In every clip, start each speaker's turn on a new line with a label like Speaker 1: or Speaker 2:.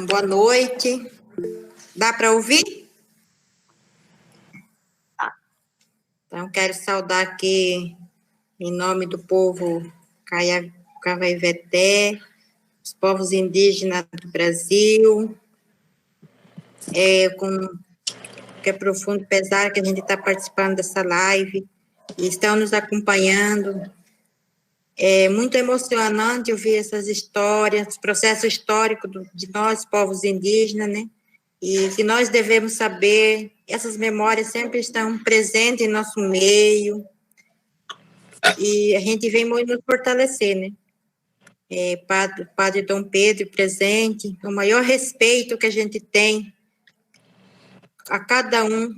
Speaker 1: Então, boa noite. Dá para ouvir? Então, quero saudar aqui, em nome do povo Cavaiveté, os povos indígenas do Brasil, que é profundo pesar que a gente está participando dessa live e estão nos acompanhando. É muito emocionante ouvir essas histórias, processo histórico de nós, povos indígenas, né? E que nós devemos saber, essas memórias sempre estão presentes em nosso meio, e a gente vem muito nos fortalecer, né? Padre Dom Pedro presente, o maior respeito que a gente tem a cada um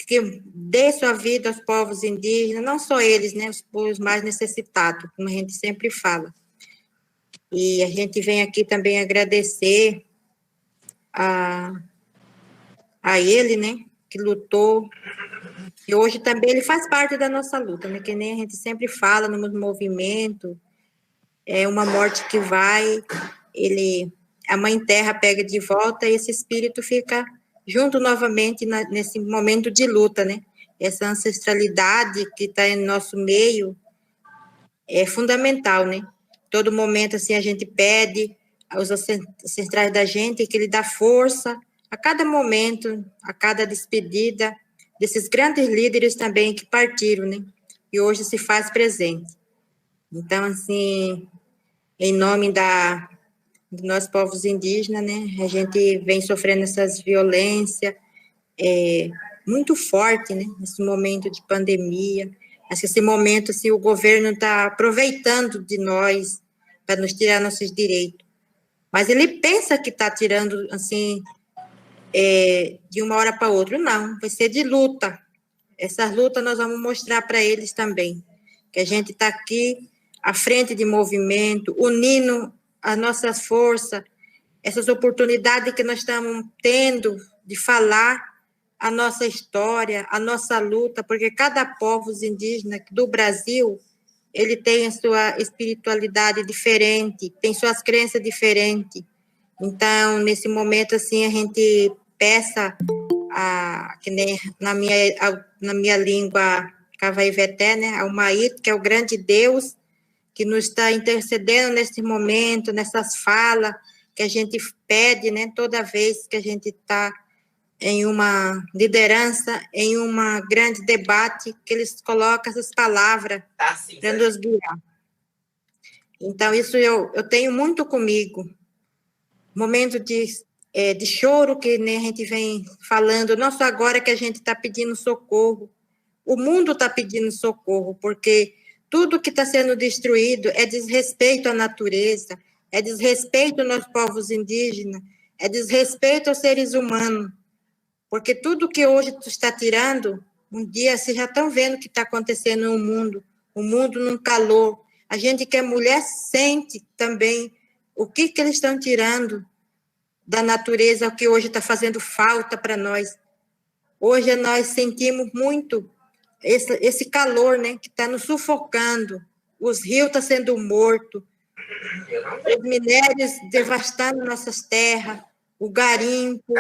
Speaker 1: que dê sua vida aos povos indígenas, não só eles, né, os povos mais necessitados, como a gente sempre fala. E a gente vem aqui também agradecer a ele, né, que lutou, e hoje também ele faz parte da nossa luta, né, que nem a gente sempre fala no movimento, é uma morte que vai, a Mãe Terra pega de volta e esse espírito fica junto novamente nesse momento de luta, né? Essa ancestralidade que está em nosso meio é fundamental, né? Todo momento, assim, a gente pede aos ancestrais da gente que ele dá força a cada momento, a cada despedida desses grandes líderes também que partiram, né? E hoje se faz presente. Então, assim, em nome dos nossos povos indígenas, né, a gente vem sofrendo essas violências muito forte, né, nesse momento de pandemia. Acho que esse momento, assim, o governo está aproveitando de nós para nos tirar nossos direitos. Mas ele pensa que está tirando, assim, de uma hora para outra. Não, vai ser de luta. Essas lutas nós vamos mostrar para eles também, que a gente está aqui à frente de movimento, unindo as nossas forças, essas oportunidades que nós estamos tendo de falar a nossa história, a nossa luta, porque cada povo indígena do Brasil, ele tem a sua espiritualidade diferente, tem suas crenças diferentes. Então, nesse momento, assim, a gente peça, que nem na minha língua Cavaiveté, né, ao Maíto, que é o grande Deus, que nos está intercedendo nesse momento, nessas falas que a gente pede, né, toda vez que a gente está em uma liderança, em um grande debate, que eles colocam essas palavras para nos guiar. Então, isso eu tenho muito comigo. Momento de choro, que nem a gente vem falando, não só agora que a gente está pedindo socorro, o mundo está pedindo socorro, porque tudo que está sendo destruído é desrespeito à natureza, é desrespeito aos povos indígenas, é desrespeito aos seres humanos, porque tudo que hoje tu está tirando, um dia vocês já estão vendo o que está acontecendo no mundo, o mundo num calor, a gente que é mulher sente também o que eles estão tirando da natureza, o que hoje está fazendo falta para nós. Hoje nós sentimos muito esse calor, né, que está nos sufocando, os rios estão sendo mortos, os minérios devastando nossas terras, o garimpo,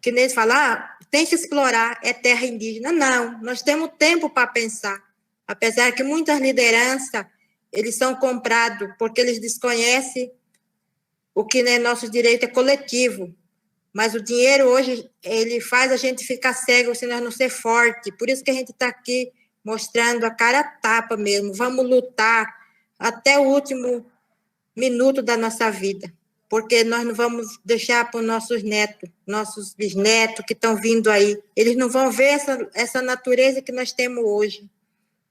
Speaker 1: que nem falar, tem que explorar, é terra indígena. Não, nós temos tempo para pensar, apesar que muitas lideranças, eles são comprados porque eles desconhecem o que é nosso direito é coletivo, mas o dinheiro hoje, ele faz a gente ficar cego se nós não ser forte. Por isso que a gente está aqui mostrando a cara a tapa mesmo. Vamos lutar até o último minuto da nossa vida, porque nós não vamos deixar para os nossos netos, nossos bisnetos que estão vindo aí. Eles não vão ver essa natureza que nós temos hoje.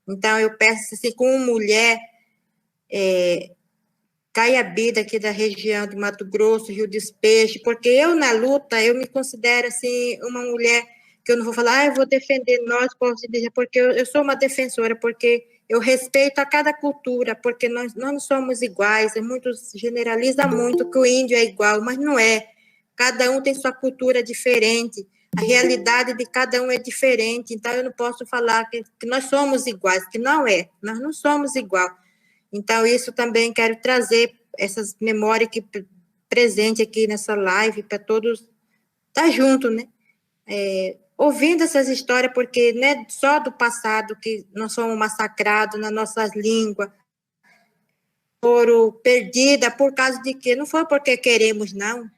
Speaker 1: Então, eu peço, assim, como mulher, Caiabi, daqui da região de Mato Grosso, Rio dos Peixes, porque eu, na luta, eu me considero, assim, uma mulher que eu não vou falar, eu vou defender nós, povos indígenas, porque eu sou uma defensora, porque eu respeito a cada cultura, porque nós não somos iguais, muitos generalizam muito que o índio é igual, mas não é. Cada um tem sua cultura diferente, a realidade de cada um é diferente, então eu não posso falar que nós somos iguais, que não é, nós não somos iguais. Então, isso também quero trazer, essas memórias que presente aqui nessa live, para todos estar junto, né? Ouvindo essas histórias, porque não é só do passado que nós somos massacrados nas nossas línguas, foram perdidas por causa de quê? Não foi porque queremos, não.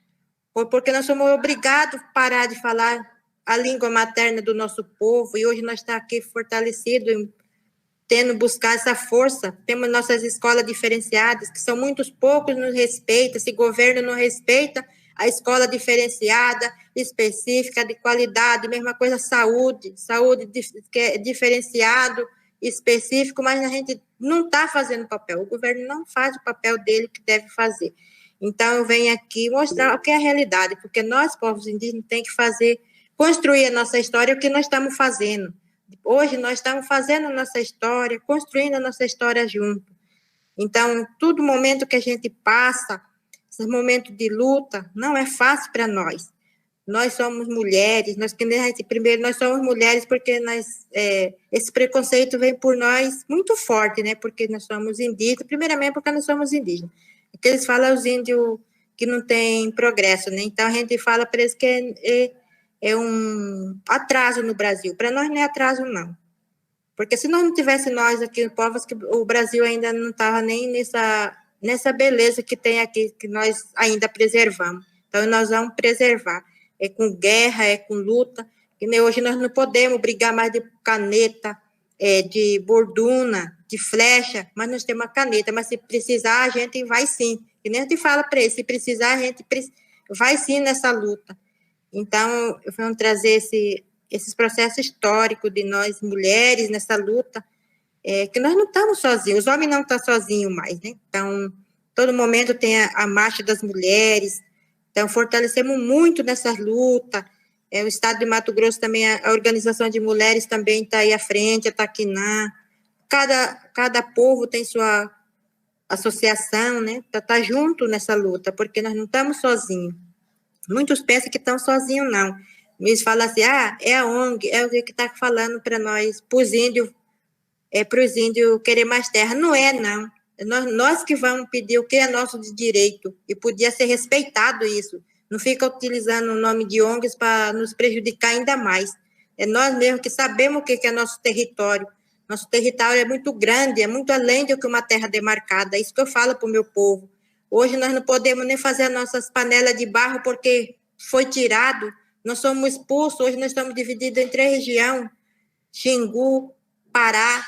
Speaker 1: Foi porque nós somos obrigados a parar de falar a língua materna do nosso povo, e hoje nós estamos aqui fortalecidos, tendo buscar essa força. Temos nossas escolas diferenciadas, que são muitos poucos nos respeitam. Se o governo não respeita a escola diferenciada, específica, de qualidade, mesma coisa saúde que é diferenciado, específico, mas a gente não está fazendo o papel, o governo não faz o papel dele que deve fazer. Então, eu venho aqui mostrar o que é a realidade, porque nós, povos indígenas, tem que fazer, construir a nossa história, o que nós estamos fazendo. Hoje, nós estamos fazendo a nossa história, construindo a nossa história junto. Então, todo momento que a gente passa, esse momento de luta, não é fácil para nós. Nós somos mulheres, primeiro, nós somos mulheres porque esse preconceito vem por nós muito forte, né? Porque nós somos indígenas, primeiramente porque nós somos indígenas. Porque eles falam os índios que não tem progresso, né? Então, a gente fala para eles que é um atraso no Brasil. Para nós não é atraso, não. Porque se nós não tivesse nós aqui, povos, que o Brasil ainda não estava nem nessa beleza que tem aqui, que nós ainda preservamos. Então, nós vamos preservar. É com guerra, é com luta. E hoje nós não podemos brigar mais de caneta, de borduna, de flecha, mas nós temos uma caneta. Mas se precisar, a gente vai sim. E nem a gente fala para eles, se precisar, a gente vai sim nessa luta. Então, vamos trazer esses processos históricos de nós, mulheres, nessa luta, que nós não estamos sozinhos, os homens não estão sozinhos mais, né? Então, todo momento tem a marcha das mulheres, então, fortalecemos muito nessas lutas. O Estado de Mato Grosso também, a Organização de Mulheres também está aí à frente, a Taquiná. Cada povo tem sua associação, né? Para estar junto nessa luta, porque nós não estamos sozinhos. Muitos pensam que estão sozinhos, não. Eles falam assim, é a ONG, é o que está falando para nós, para os índios querer mais terra. Não é, não. Nós que vamos pedir o que é nosso de direito, e podia ser respeitado isso. Não fica utilizando o nome de ONGs para nos prejudicar ainda mais. É nós mesmos que sabemos o que é nosso território. Nosso território é muito grande, é muito além do que uma terra demarcada. É isso que eu falo para o meu povo. Hoje nós não podemos nem fazer as nossas panelas de barro porque foi tirado. Nós somos expulsos, hoje nós estamos divididos em 3 regiões, Xingu, Pará,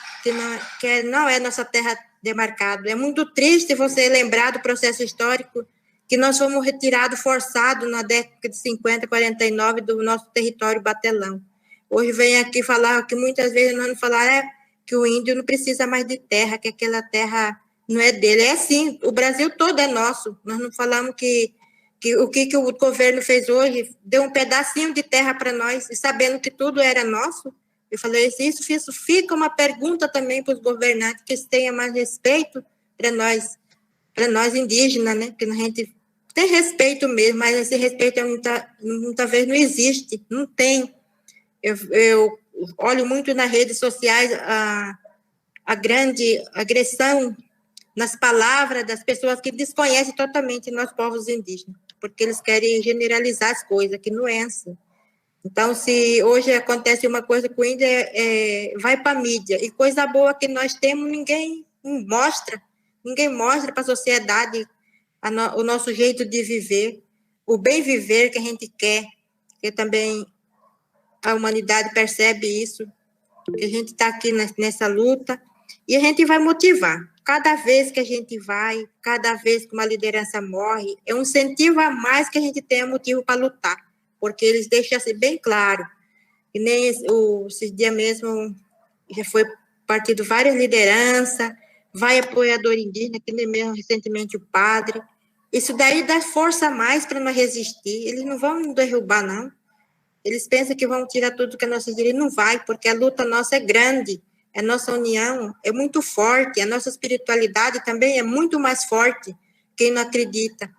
Speaker 1: que não é nossa terra demarcada. É muito triste você lembrar do processo histórico que nós fomos retirados, forçados, na década de 50, 49, do nosso território batelão. Hoje vem aqui falar que muitas vezes nós não falamos que o índio não precisa mais de terra, que aquela terra não é dele. É assim, o Brasil todo é nosso. Nós não falamos que o que o governo fez hoje, deu um pedacinho de terra para nós, e sabendo que tudo era nosso. Eu falei, isso fica uma pergunta também para os governantes, que eles tenham mais respeito para nós indígenas, né? Que a gente tem respeito mesmo, mas esse respeito muitas vezes não existe, não tem. Eu olho muito nas redes sociais a grande agressão nas palavras das pessoas que desconhecem totalmente nós povos indígenas, porque eles querem generalizar as coisas, que não é assim. Então, se hoje acontece uma coisa com o índio, vai para a mídia. E coisa boa que nós temos, ninguém mostra para a sociedade o nosso jeito de viver, o bem viver que a gente quer, que também a humanidade percebe isso, que a gente está aqui nessa luta, e a gente vai motivar. Cada vez que a gente vai, cada vez que uma liderança morre, é um incentivo a mais que a gente tenha motivo para lutar, porque eles deixam assim bem claro, e nem esses dias mesmo já foi partido várias lideranças, vai apoiador indígena, que nem mesmo recentemente o padre. Isso daí dá força a mais para nós resistir. Eles não vão nos derrubar, não. Eles pensam que vão tirar tudo que é nosso direito. Não vai, porque a luta nossa é grande, a nossa união é muito forte, a nossa espiritualidade também é muito mais forte, quem não acredita.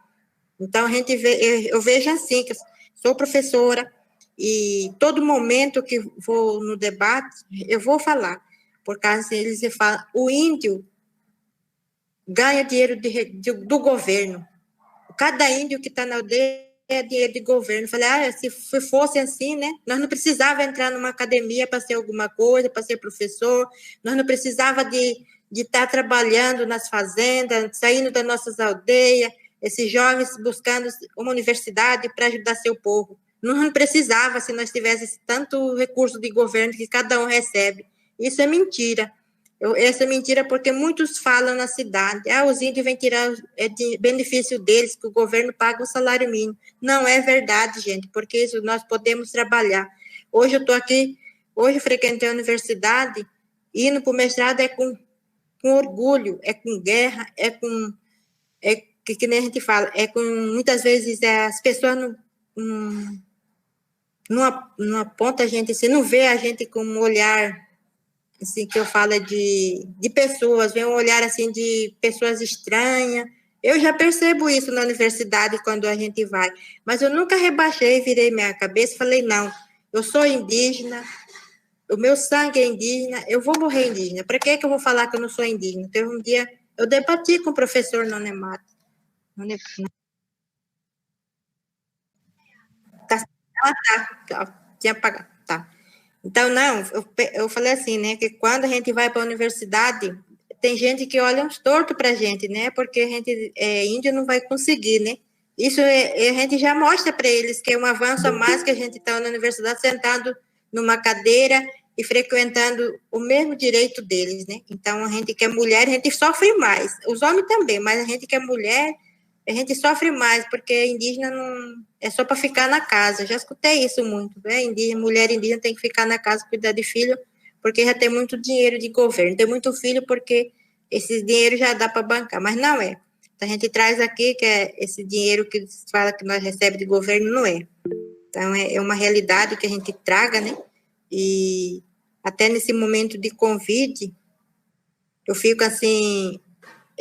Speaker 1: Então, eu vejo assim, que eu sou professora, e todo momento que vou no debate, eu vou falar, por causa que eles falam, o índio ganha dinheiro do governo. cada índio que está na aldeia é dinheiro de governo. Falei, se fosse assim, né? Nós não precisava entrar numa academia para ser alguma coisa, para ser professor, nós não precisava de estar trabalhando nas fazendas, saindo das nossas aldeias, esses jovens buscando uma universidade para ajudar seu povo. Não precisava se nós tivéssemos tanto recurso de governo que cada um recebe. Isso é mentira. Essa é mentira porque muitos falam na cidade, os índios vêm tirar de benefício deles, que o governo paga o salário mínimo. Não é verdade, gente, porque isso nós podemos trabalhar. Hoje eu estou aqui, hoje eu frequentei a universidade, indo para o mestrado é com orgulho, é com guerra, que nem a gente fala, muitas vezes as pessoas não apontam a gente, assim, não vê a gente com um olhar assim, que eu falo de pessoas, vem um olhar assim de pessoas estranhas. Eu já percebo isso na universidade quando a gente vai, mas eu nunca rebaixei, virei minha cabeça e falei, não, eu sou indígena, o meu sangue é indígena, eu vou morrer indígena. Para que eu vou falar que eu não sou indígena? Teve um dia, eu debati com o professor Nonemato. Tinha apagado, tá. Então, não, eu falei assim, né, que quando a gente vai para a universidade, tem gente que olha uns tortos para a gente, né, porque a gente índio não vai conseguir, né. Isso a gente já mostra para eles que é um avanço a mais que a gente está na universidade sentado numa cadeira e frequentando o mesmo direito deles, né. Então, a gente que é mulher, a gente sofre mais. Os homens também, mas a gente que é mulher, a gente sofre mais, porque indígena não é só para ficar na casa. Já escutei isso muito, né? Mulher indígena tem que ficar na casa, cuidar de filho, porque já tem muito dinheiro de governo. Tem muito filho porque esse dinheiro já dá para bancar, mas não é. Então, a gente traz aqui que esse dinheiro que fala que nós recebemos de governo, não é. Então, é uma realidade que a gente traga, né? E até nesse momento de Covid, eu fico, assim,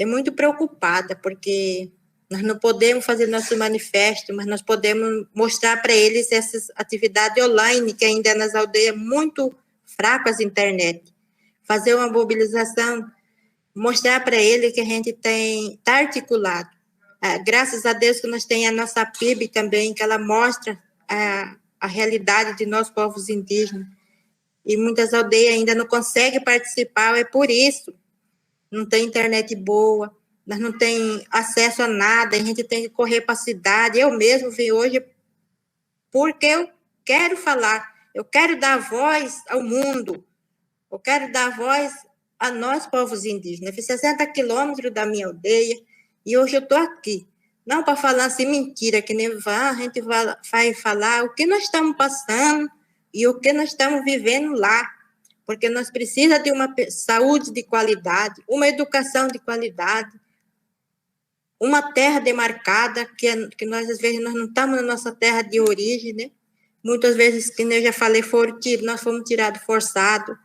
Speaker 1: muito preocupada, porque nós não podemos fazer nosso manifesto, mas nós podemos mostrar para eles essas atividades online, que ainda nas aldeias muito fracas a internet. Fazer uma mobilização, mostrar para eles que a gente está articulado. Graças a Deus que nós temos a nossa PIB também, que ela mostra a realidade de nós, povos indígenas. E muitas aldeias ainda não conseguem participar, é por isso. Não tem internet boa, nós não tem acesso a nada, a gente tem que correr para a cidade. Eu mesmo vim hoje porque eu quero falar, eu quero dar voz ao mundo, eu quero dar voz a nós, povos indígenas. Eu fiz 60 quilômetros da minha aldeia e hoje eu estou aqui. Não para falar assim mentira, que nem a gente vai falar o que nós estamos passando e o que nós estamos vivendo lá. Porque nós precisamos de uma saúde de qualidade, uma educação de qualidade, uma terra demarcada, que nós, às vezes, nós não estamos na nossa terra de origem, né? Muitas vezes, como eu já falei, nós fomos tirados forçados.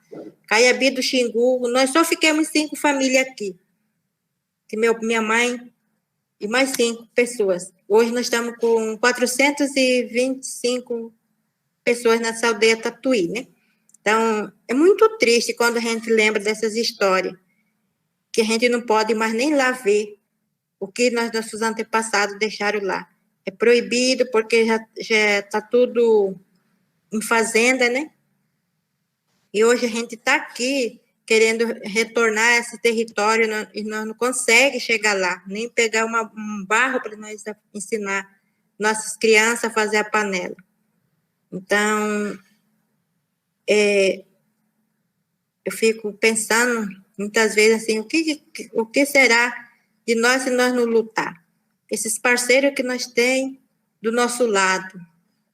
Speaker 1: Caiabi do Xingu, nós só ficamos 5 famílias aqui. Que minha mãe e mais 5 pessoas. Hoje nós estamos com 425 pessoas nessa aldeia Tatuí, né? Então, é muito triste quando a gente lembra dessas histórias, que a gente não pode mais nem lá ver o que nossos antepassados deixaram lá. É proibido porque já está tudo em fazenda, né? E hoje a gente está aqui querendo retornar a esse território e nós não conseguimos chegar lá, nem pegar um barro para nós ensinar nossas crianças a fazer a panela. Então, eu fico pensando muitas vezes assim, o que será de nós se nós não lutar? Esses parceiros que nós temos do nosso lado,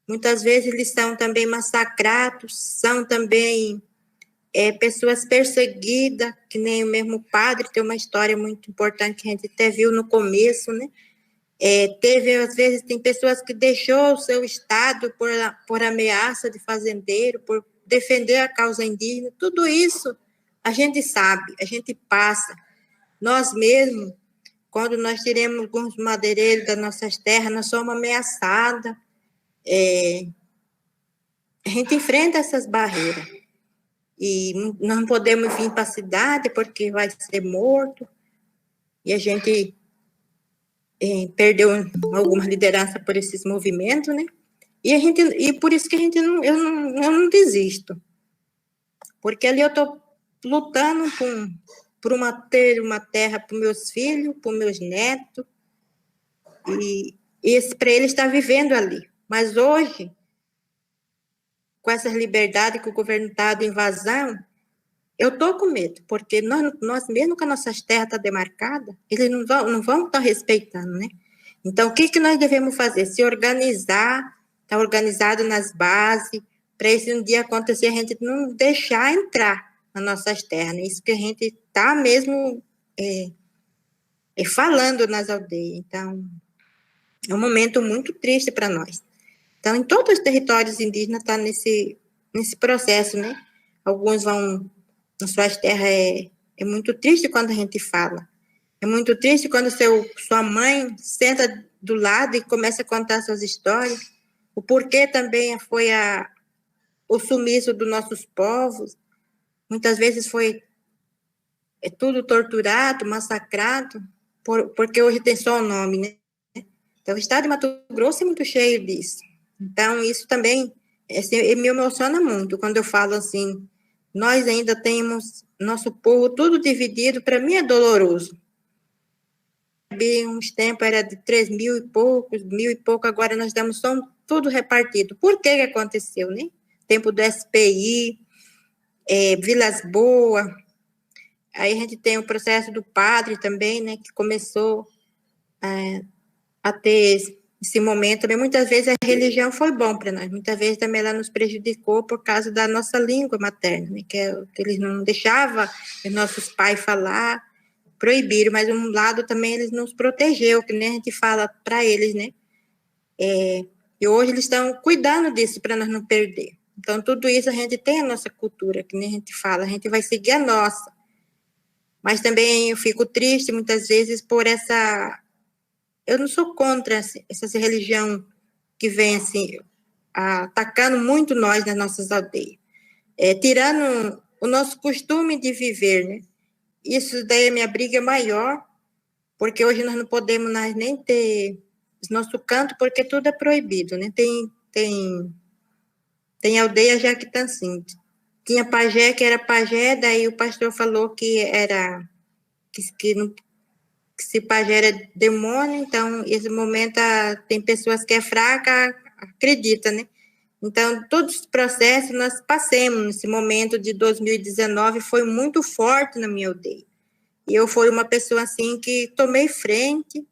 Speaker 1: muitas vezes eles são também massacrados, são também pessoas perseguidas, que nem o mesmo padre, tem uma história muito importante que a gente até viu no começo, né? Às vezes, tem pessoas que deixou o seu estado por ameaça de fazendeiro, por defender a causa indígena, tudo isso a gente sabe, a gente passa. Nós mesmos, quando nós tiramos alguns madeireiros das nossas terras, nós somos ameaçadas. A gente enfrenta essas barreiras. E não podemos vir para a cidade porque vai ser morto. E a gente perdeu alguma liderança por esses movimentos, né? E por isso que eu não desisto. Porque ali eu estou lutando por ter uma terra para os meus filhos, para os meus netos, e para eles estar vivendo ali. Mas hoje, com essas liberdades que o governo está de invasão, eu estou com medo, porque nós mesmo com as nossas terras estão demarcadas, eles não vão estar respeitando, né? Então, o que nós devemos fazer? Se organizar, estar organizado nas bases, para esse um dia acontecer, a gente não deixar entrar nas nossas terras, né? Isso que a gente está mesmo falando nas aldeias. Então, é um momento muito triste para nós. Então, em todos os territórios indígenas está nesse processo, né? Alguns vão nas suas terras, é muito triste quando a gente fala. É muito triste quando sua mãe senta do lado e começa a contar suas histórias. O porquê também foi o sumiço dos nossos povos. Muitas vezes foi tudo torturado, massacrado, porque hoje tem só o nome, né? Então, o estado de Mato Grosso é muito cheio disso. Então, isso também me emociona muito quando eu falo assim, nós ainda temos nosso povo tudo dividido, para mim é doloroso. Uns tempos era de 1.000 e pouco, agora nós damos só tudo repartido. Por que aconteceu, né? Tempo do SPI, Vilas Boas, aí a gente tem o processo do padre também, né, que começou a ter esse momento também. Muitas vezes a religião foi bom para nós, muitas vezes também ela nos prejudicou por causa da nossa língua materna, né, que eles não deixavam os nossos pais falar, proibiram, mas um lado também eles nos protegeu, que nem a gente fala para eles, né? E hoje eles estão cuidando disso para nós não perder. Então, tudo isso a gente tem a nossa cultura, que nem a gente fala, a gente vai seguir a nossa. Mas também eu fico triste muitas vezes por essa... Eu não sou contra essa religião que vem assim, atacando muito nós nas nossas aldeias, tirando o nosso costume de viver, né? Isso daí a minha briga é maior, porque hoje nós não podemos nem ter nosso canto, porque tudo é proibido, né? Tem aldeia já que está assim. Tinha pajé, que era pajé, daí o pastor falou que era... que se pajé era demônio, então, esse momento, tem pessoas que é fraca, acredita, né? Então, todos os processos nós passamos nesse momento de 2019, foi muito forte na minha aldeia. E eu fui uma pessoa, assim, que tomei frente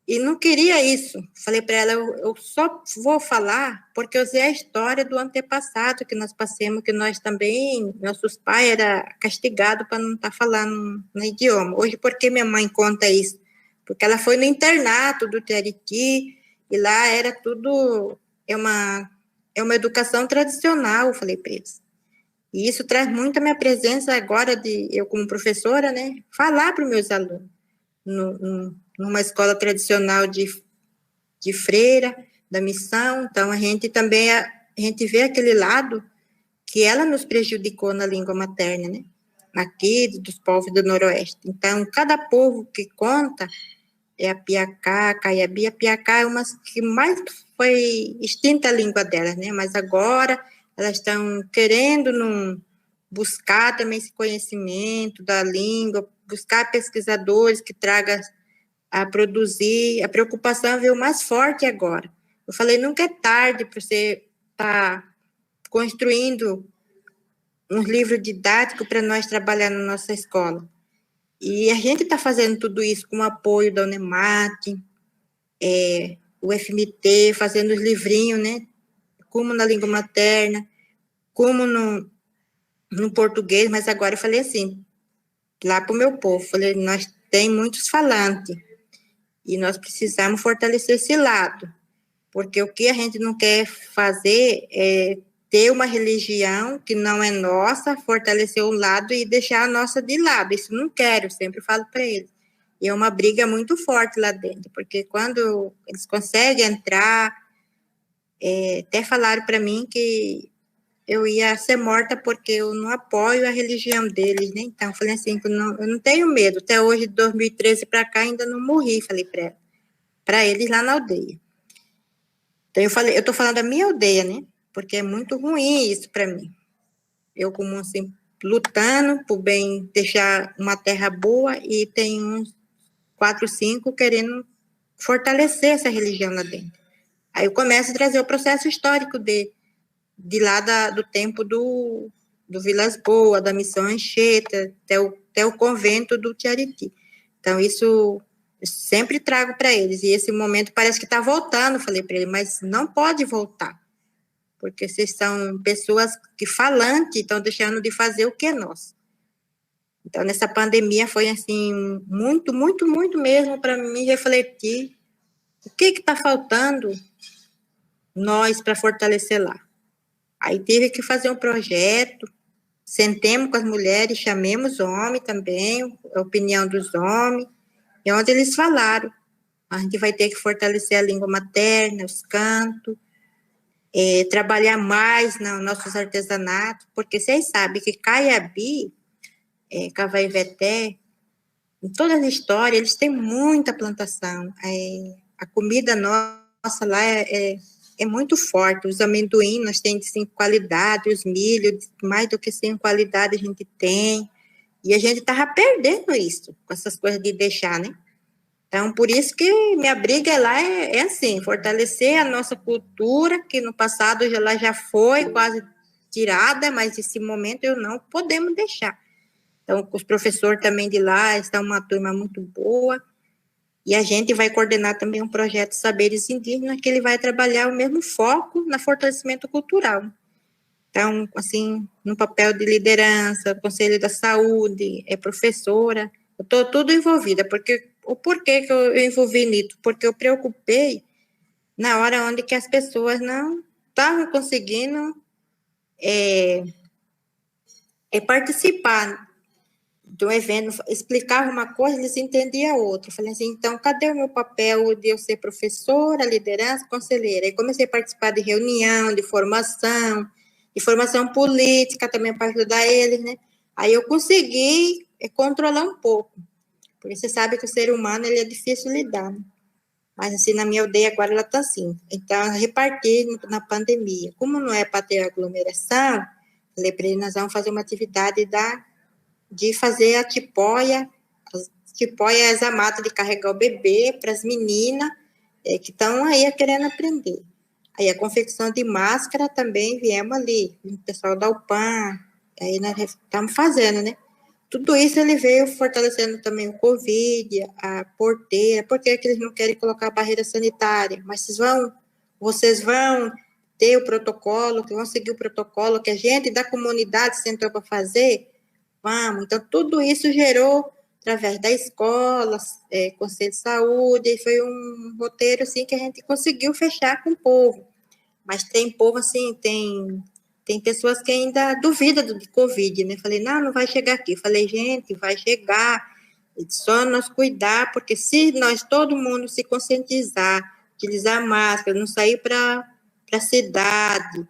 Speaker 1: e não queria isso. Falei para ela, eu só vou falar porque eu sei a história do antepassado que nós passamos, que nós também, nossos pais eram castigados para não estar falando no idioma. Hoje, por que minha mãe conta isso? Porque ela foi no internato do Tiariti e lá era tudo, é uma educação tradicional, eu falei para eles. E isso traz muito a minha presença agora, de eu como professora, né, falar para os meus alunos. Numa escola tradicional de freira, da missão, então a gente também, a gente vê aquele lado que ela nos prejudicou na língua materna, né? Aqui, dos povos do Noroeste. Então, cada povo que conta é a Piacá, a Caiabi. A Piacá é uma que mais foi extinta a língua delas, né? Mas agora elas estão querendo buscar também esse conhecimento da língua, buscar pesquisadores que tragam a produzir. A preocupação veio mais forte agora. Eu falei, nunca é tarde para você estar construindo uns livros didáticos para nós trabalhar na nossa escola. E a gente está fazendo tudo isso com o apoio da Unemate, o FMT, fazendo os livrinhos, né? Como na língua materna, como no português, mas agora eu falei assim, lá para o meu povo, falei, nós tem muitos falantes, e nós precisamos fortalecer esse lado, porque o que a gente não quer fazer é ter uma religião que não é nossa, fortalecer um lado e deixar a nossa de lado. Isso não quero, sempre falo para eles. E é uma briga muito forte lá dentro, porque quando eles conseguem entrar, até falaram para mim que eu ia ser morta porque eu não apoio a religião deles, né? Então, eu falei assim, eu não tenho medo. Até hoje, de 2013 para cá, ainda não morri, falei para ela. para eles lá na aldeia. Então, eu estou falando da minha aldeia, né? Porque é muito ruim isso para mim. Eu, como assim, lutando por bem deixar uma terra boa e tem uns 4, 5 querendo fortalecer essa religião lá dentro. Aí eu começo a trazer o processo histórico de lá do tempo do Vilas Boas, da Missão Anchieta, até o convento do Tiariti. Então, isso eu sempre trago para eles. E esse momento parece que está voltando, falei para ele, mas não pode voltar, porque vocês são pessoas que falantes, estão deixando de fazer o que é nosso. Então, nessa pandemia foi, assim, muito, muito, muito mesmo para mim refletir o que está faltando nós para fortalecer lá. Aí tive que fazer um projeto, sentemos com as mulheres, chamemos homens também, a opinião dos homens, e onde eles falaram, a gente vai ter que fortalecer a língua materna, os cantos, trabalhar mais nos nossos artesanatos, porque vocês sabem que Caiabi, Cavaiveté, em todas as histórias, eles têm muita plantação. A comida nossa lá é muito forte. Os amendoim, nós temos 5 qualidades, os milhos, mais do que 5 qualidades a gente tem. E a gente estava perdendo isso, com essas coisas de deixar, né? Então, por isso que minha briga lá é assim, fortalecer a nossa cultura, que no passado ela já foi quase tirada, mas nesse momento eu não podemos deixar. Então, os professores também de lá estão uma turma muito boa, e a gente vai coordenar também um projeto Saberes Indígenas, que ele vai trabalhar o mesmo foco no fortalecimento cultural. Então, assim, no papel de liderança, Conselho da Saúde, professora, eu estou tudo envolvida, porque o porquê que eu envolvi nisso? Porque eu preocupei na hora onde que as pessoas não estavam conseguindo participar do evento, explicava uma coisa, eles entendiam outra. Eu falei assim, então, cadê o meu papel de eu ser professora, liderança, conselheira? Aí comecei a participar de reunião, de formação política também para ajudar eles, né? Aí eu consegui controlar um pouco, porque você sabe que o ser humano ele é difícil lidar, né? Mas assim, na minha aldeia agora ela está assim. Então, reparti na pandemia. Como não é para ter aglomeração, falei para eles, nós vamos fazer uma atividade de fazer a tipóia é essa mata de carregar o bebê para as meninas que estão aí querendo aprender. Aí a confecção de máscara também viemos ali, o pessoal da UPAM, aí nós estamos fazendo, né? Tudo isso ele veio fortalecendo também o Covid, a porteira, porque é que eles não querem colocar barreira sanitária, mas vocês vão ter o protocolo, que vão seguir o protocolo que a gente da comunidade sentou para fazer, vamos. Então, tudo isso gerou através da escola, Conselho de Saúde, e foi um roteiro, assim, que a gente conseguiu fechar com o povo. Mas tem povo, assim, tem pessoas que ainda duvidam do Covid, né? Falei, não vai chegar aqui. Falei, gente, vai chegar, só nós cuidar, porque se nós, todo mundo se conscientizar, utilizar máscara, não sair para a cidade,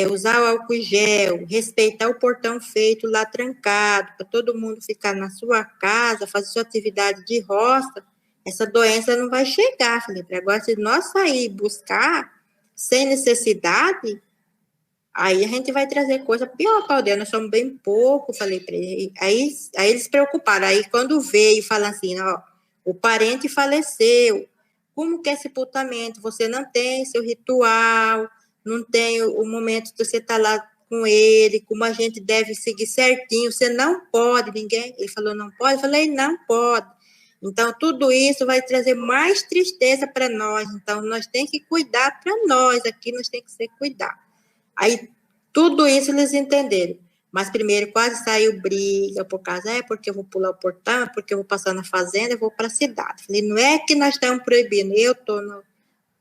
Speaker 1: usar o álcool gel, respeitar o portão feito lá trancado, para todo mundo ficar na sua casa, fazer sua atividade de roça, essa doença não vai chegar. Falei, agora, se nós sair buscar sem necessidade, aí a gente vai trazer coisa pior para a aldeia, nós somos bem pouco, falei para ele. Aí eles se preocuparam, aí quando veio, fala assim, ó, o parente faleceu, como que é sepultamento? Você não tem seu ritual, não tem o momento que você está lá com ele, como a gente deve seguir certinho, você não pode, ninguém, ele falou, não pode? Eu falei, não pode. Então, tudo isso vai trazer mais tristeza para nós, então, nós temos que cuidar para nós, aqui nós temos que ser cuidar. Aí, tudo isso eles entenderam. Mas primeiro quase saiu briga por causa, porque eu vou pular o portão, porque eu vou passar na fazenda, eu vou para a cidade. Falei, não é que nós estamos proibindo, eu estou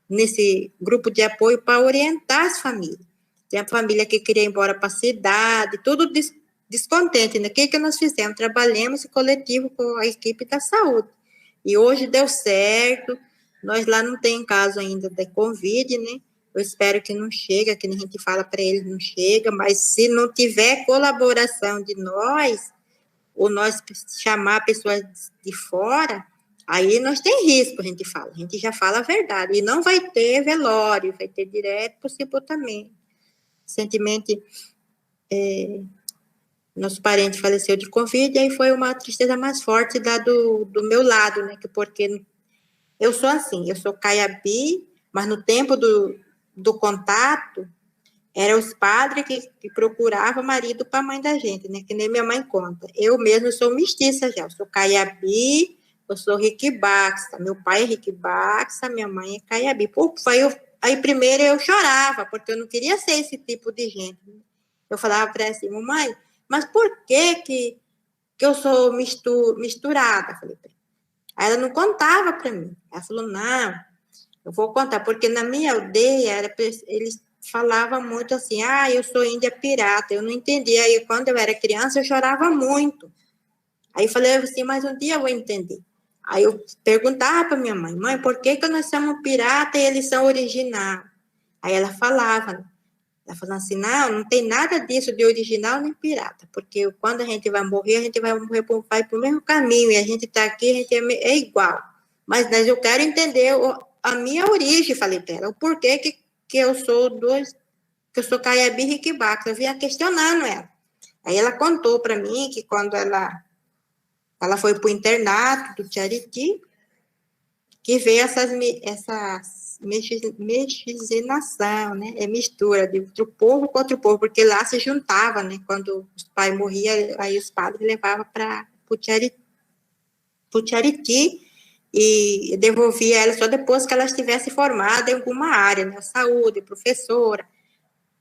Speaker 1: nesse grupo de apoio para orientar as famílias. Tem a família que queria ir embora para a cidade, tudo descontente, né? O que nós fizemos? Trabalhamos em coletivo com a equipe da saúde. E hoje deu certo, nós lá não tem caso ainda de Covid, né? Eu espero que não chegue, que a gente fala para eles, não chega, mas se não tiver colaboração de nós, ou nós chamar pessoas de fora, Aí nós tem risco, a gente fala. A gente já fala a verdade. E não vai ter velório, vai ter direto para o sepultamento. Recentemente, nosso parente faleceu de Covid, e aí foi uma tristeza mais forte do meu lado, né? Porque eu sou assim, eu sou caiabi, mas no tempo do contato, eram os padres que procuravam marido para a mãe da gente, né? Que nem minha mãe conta. Eu mesmo sou mestiça já, eu sou caiabi, eu sou riquibaxa. Meu pai é riquibaxa, minha mãe é caiabi. Pô, aí primeiro eu chorava, porque eu não queria ser esse tipo de gente. Eu falava para ela assim, mamãe, mas por que eu sou misturada? Falei para ela. Aí ela não contava para mim. Ela falou, não, eu vou contar, porque na minha aldeia, eles falavam muito assim, eu sou índia pirata, eu não entendia. Aí, quando eu era criança, eu chorava muito. Aí eu falei assim, mas um dia eu vou entender. Aí eu perguntava para minha mãe, mãe, por que nós somos pirata e eles são original? Aí ela falava assim, não tem nada disso de original nem pirata, porque quando a gente vai morrer vai para o mesmo caminho, e a gente está aqui, a gente é igual. Mas eu quero entender a minha origem, falei para ela, o porquê que eu sou que eu sou caiabi e riquibaca. Eu vinha questionando ela. Aí ela contou para mim que quando ela foi para o internato do Tiariti, que veio essas miscigenação, né? É mistura de outro povo com outro povo, porque lá se juntava, né? Quando os pais morriam, aí os padres levavam para o Tiariti e devolvia elas só depois que elas tivessem formado em alguma área, né? Saúde, professora.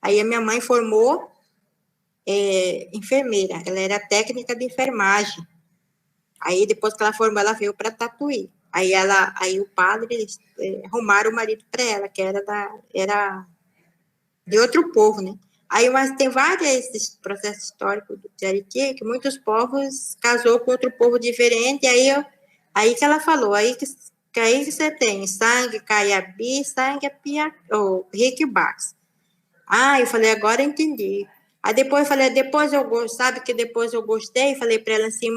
Speaker 1: Aí a minha mãe formou enfermeira, ela era técnica de enfermagem. Aí depois que ela formou, ela veio para Tatuí. Aí o padre arrumaram o marido para ela, que era de outro povo, né? Aí, mas tem vários processos históricos do Tiariti, que muitos povos casou com outro povo diferente, aí que ela falou, aí que você tem sangue caiabi, sangue ou riquibax. Eu falei, agora eu entendi. Aí depois eu falei, sabe que depois eu gostei, falei para ela assim,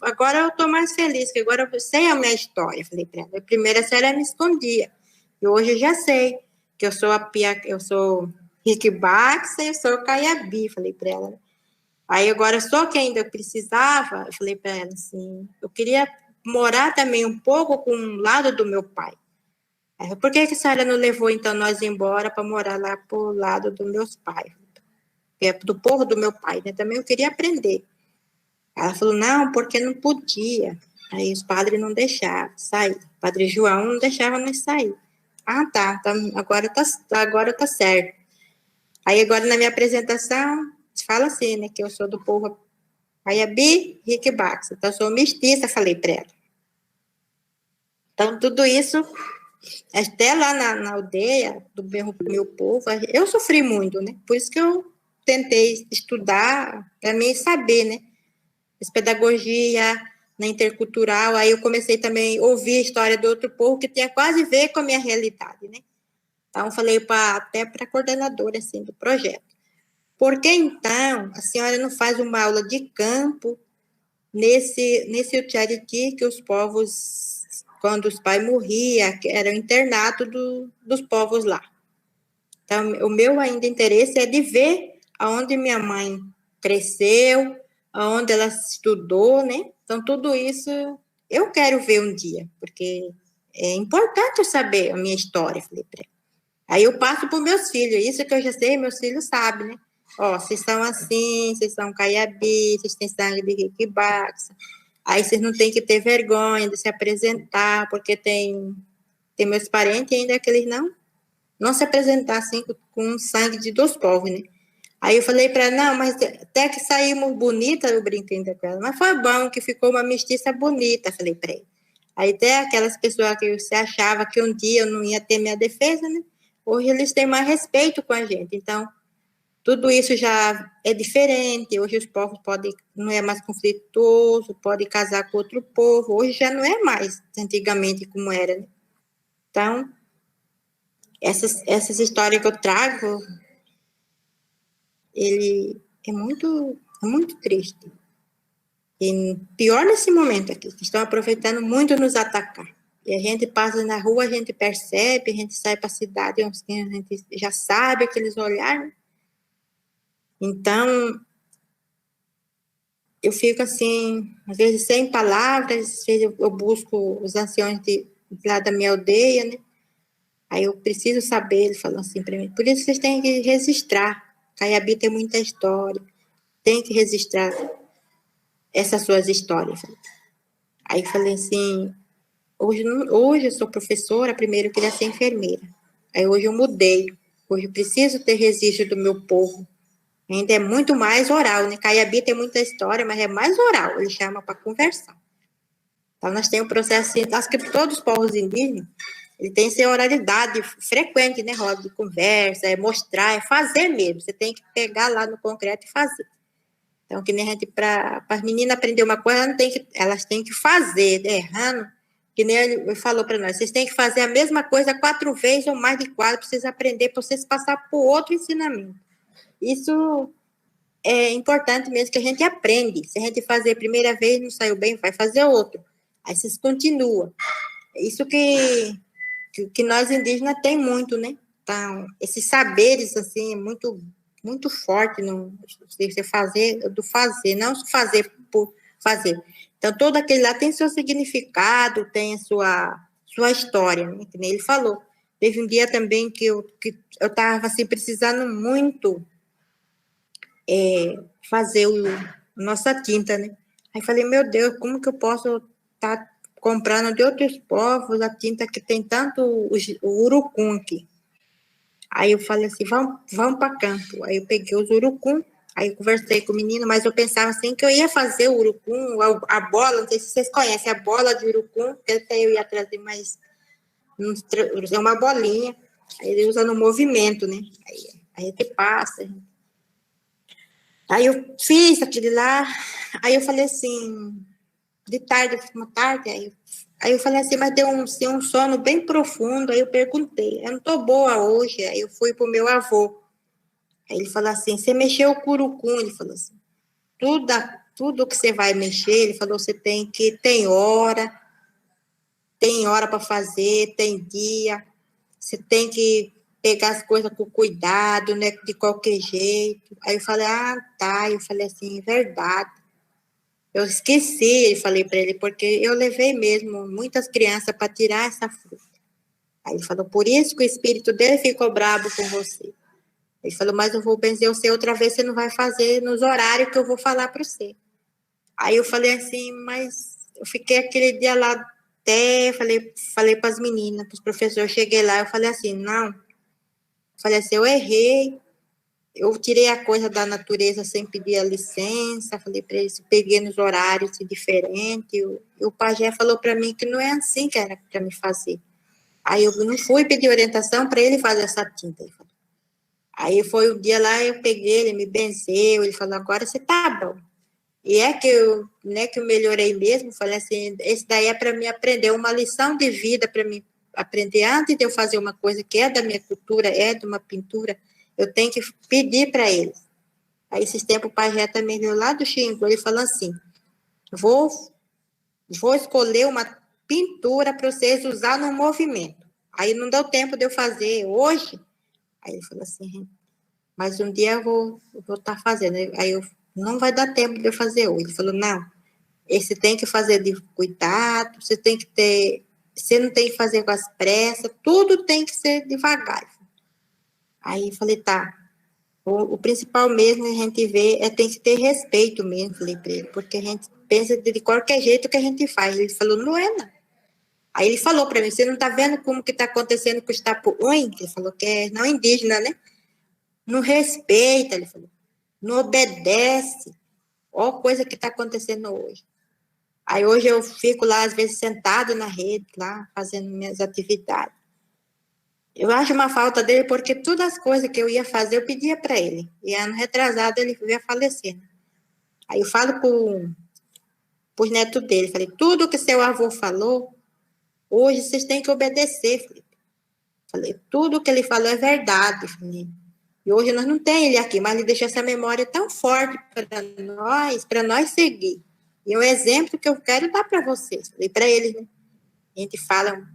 Speaker 1: agora eu tô mais feliz, que agora eu sei a minha história, falei para ela. Primeiro a senhora me escondia, e hoje eu já sei que eu sou Riquibax e eu sou Caiabi, falei para ela. Aí agora só que ainda eu precisava, eu falei para ela assim, eu queria morar também um pouco com o lado do meu pai. Por que a senhora não levou, então, nós embora para morar lá pro lado dos meus pais? Que é do povo do meu pai, né? Também eu queria aprender. Ela falou, não, porque não podia. Aí os padres não deixavam sair. O padre João não deixava nós sair. Tá, agora tá certo. Aí agora na minha apresentação, fala assim, né, que eu sou do povo Caiabi, Riquibax. Então eu sou mestiça, falei para ela. Então tudo isso até lá na aldeia do meu povo, eu sofri muito, né? Por isso que eu tentei estudar, para mim saber, né? Fiz pedagogia na intercultural, aí eu comecei também a ouvir a história do outro povo que tinha quase a ver com a minha realidade, né? Então, eu falei até para a coordenadora, assim, do projeto. Por que, então, a senhora não faz uma aula de campo nesse Utiariti que os povos, quando os pais morriam, que era o internato dos povos lá. Então, o meu ainda interesse é de ver aonde minha mãe cresceu, aonde ela estudou, né? Então, tudo isso eu quero ver um dia, porque é importante eu saber a minha história, falei para ela. Aí eu passo para os meus filhos, isso que eu já sei, meus filhos sabem, né? Vocês são assim, vocês são caiabi, vocês têm sangue de riquibaxa. Aí vocês não têm que ter vergonha de se apresentar, porque tem meus parentes ainda que eles não se apresentar assim com sangue de dois povos, né? Aí eu falei para ela, não, mas até que saímos bonita, eu brinquei com ela, mas foi bom que ficou uma mestiça bonita, falei para ele. Aí até aquelas pessoas que você achava que um dia eu não ia ter minha defesa, né? Hoje eles têm mais respeito com a gente, então tudo isso já é diferente. Hoje os povos não é mais conflituoso, pode casar com outro povo. Hoje já não é mais antigamente como era, né? Então, essas histórias que eu trago, ele é muito triste. E pior nesse momento aqui, que estão aproveitando muito nos atacar. E a gente passa na rua, a gente percebe, a gente sai para a cidade, a gente já sabe aqueles olhares. Então, eu fico assim, às vezes sem palavras, às vezes eu busco os anciões lá da minha aldeia, né? Aí eu preciso saber, ele falou assim para mim, por isso vocês têm que registrar. Caiabi tem muita história, tem que registrar essas suas histórias. Aí eu falei assim, hoje eu sou professora, primeiro eu queria ser enfermeira. Aí hoje eu mudei, hoje eu preciso ter registro do meu povo. Ainda é muito mais oral, né? Caiabi tem muita história, mas é mais oral, ele chama para conversar. Então nós temos um processo assim, acho que todos os povos indígenas, ele tem essa oralidade frequente, né? Roda de conversa, é mostrar, é fazer mesmo. Você tem que pegar lá no concreto e fazer. Então, que nem a gente, para as meninas aprender uma coisa, elas têm que fazer, né? Errando, que nem ele falou para nós, vocês têm que fazer a mesma coisa 4 vezes ou mais de 4 para vocês aprender, para vocês passar por outro ensinamento. Isso é importante mesmo, que a gente aprende. Se a gente fazer a primeira vez, não saiu bem, vai fazer outro. Aí vocês continuam. É isso que nós indígenas tem muito, né? Então, esses saberes, assim, é muito, muito forte no você fazer, do fazer, não fazer por fazer. Então, todo aquele lá tem seu significado, tem a sua história, né? Que nem ele falou. Teve um dia também que eu estava, assim, precisando muito fazer nossa tinta, né? Aí falei, meu Deus, como que eu posso estar comprando de outros povos a tinta que tem tanto o urucum aqui? Aí eu falei assim, vamos para campo. Aí eu peguei os urucum, aí eu conversei com o menino, mas eu pensava assim que eu ia fazer o urucum, a bola, não sei se vocês conhecem, a bola de urucum, que até eu ia trazer mais, é uma bolinha, aí ele usa no movimento, né? Aí a gente passa. Aí eu fiz aquele lá, aí eu falei assim, de tarde, uma tarde, aí eu falei assim, mas deu um sono bem profundo, aí eu perguntei, eu não tô boa hoje, aí eu fui pro meu avô, aí ele falou assim, você mexeu o curucum, ele falou assim, tudo que você vai mexer, ele falou, tem hora para fazer, tem dia, você tem que pegar as coisas com cuidado, né, de qualquer jeito. Aí eu falei, tá, eu falei assim, verdade. Eu esqueci, eu falei para ele, porque eu levei mesmo muitas crianças para tirar essa fruta. Aí ele falou, por isso que o espírito dele ficou bravo com você. Ele falou, mas eu vou benzer você outra vez, você não vai fazer nos horários que eu vou falar para você. Aí eu falei assim, mas eu fiquei aquele dia lá até, falei para as meninas, para os professores, cheguei lá, eu falei assim, não, falei assim, eu errei, eu tirei a coisa da natureza sem pedir a licença, falei para eles, peguei nos horários diferentes, e o pajé falou para mim que não é assim que era para me fazer. Aí eu não fui pedir orientação para ele fazer essa tinta. Aí foi um dia lá, eu peguei, ele me benzeu, ele falou, agora você tá bom. E que eu melhorei mesmo, falei assim, esse daí é para mim aprender, uma lição de vida para mim aprender, antes de eu fazer uma coisa que é da minha cultura, é de uma pintura, eu tenho que pedir para eles. Aí, esses tempos, o pajé também veio lá do Xingu, ele falou assim, vou escolher uma pintura para vocês usar no movimento. Aí, não deu tempo de eu fazer hoje. Aí, ele falou assim, mas um dia eu vou estar fazendo. Aí, não vai dar tempo de eu fazer hoje. Ele falou, não, esse tem que fazer de cuidado, você não tem que fazer com as pressas, tudo tem que ser devagar. Aí, falei, tá. O principal mesmo a gente vê tem que ter respeito mesmo, falei para ele, porque a gente pensa de qualquer jeito que a gente faz. Ele falou, não é não. Aí ele falou para mim, você não está vendo como que está acontecendo com os tapuões? Ele falou que é não indígena, né? Não respeita, ele falou, não obedece. Olha a coisa que está acontecendo hoje. Aí hoje eu fico lá, às vezes, sentado na rede, lá, fazendo minhas atividades. Eu acho uma falta dele, porque todas as coisas que eu ia fazer, eu pedia para ele. E ano retrasado, ele ia falecer. Aí eu falo para os netos dele, falei, tudo que seu avô falou, hoje vocês têm que obedecer. Falei, tudo que ele falou é verdade. Falei. E hoje nós não temos ele aqui, mas ele deixou essa memória tão forte para nós seguir. E é o exemplo que eu quero dar para vocês. Falei para eles, né? A gente fala.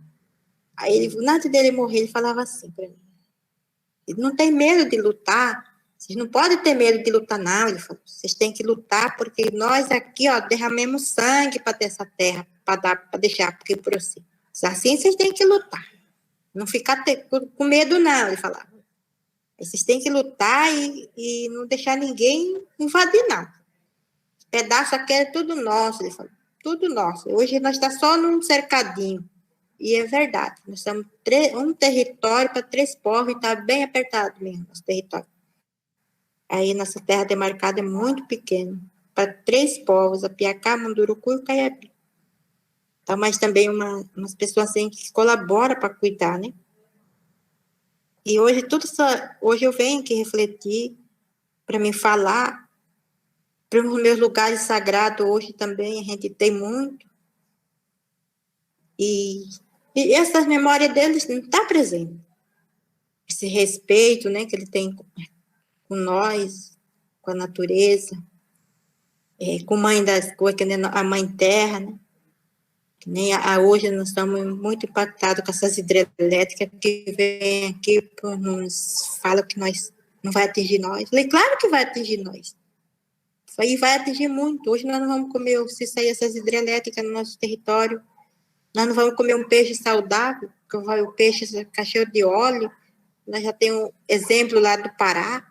Speaker 1: Aí ele, antes dele morrer, ele falava assim para mim: ele não tem medo de lutar. Vocês não podem ter medo de lutar, não. Ele falou: vocês têm que lutar, porque nós aqui, ó, derramamos sangue para ter essa terra, para deixar porque por você. Assim vocês têm que lutar. Não ficar com medo, não, ele falava. Vocês têm que lutar e não deixar ninguém invadir, não. Pedaço aqui é tudo nosso, ele falou. Tudo nosso. Hoje nós estamos só num cercadinho. E é verdade. Nós estamos um território para 3 povos e está bem apertado mesmo, nosso território. Aí nossa terra demarcada é muito pequena. Para 3 povos, a Piacá, Munduruku e o Caiabi. Então, mas também umas pessoas assim que colaboram para cuidar, né? E hoje hoje eu venho aqui refletir para me falar para os meus lugares sagrados hoje também a gente tem muito e essas memórias deles não está presente, esse respeito, né, que ele tem com nós, com a natureza, com a mãe das coisas, que nem a mãe terra, né? Que nem hoje nós estamos muito impactados com essas hidrelétricas que vêm aqui nos falam que nós não vai atingir nós. Falei, claro que vai atingir nós. Aí vai atingir muito. Hoje nós não vamos comer, se sair essas hidrelétricas no nosso território, nós não vamos comer um peixe saudável, porque o peixe fica cheio de óleo. Nós já temos um exemplo lá do Pará.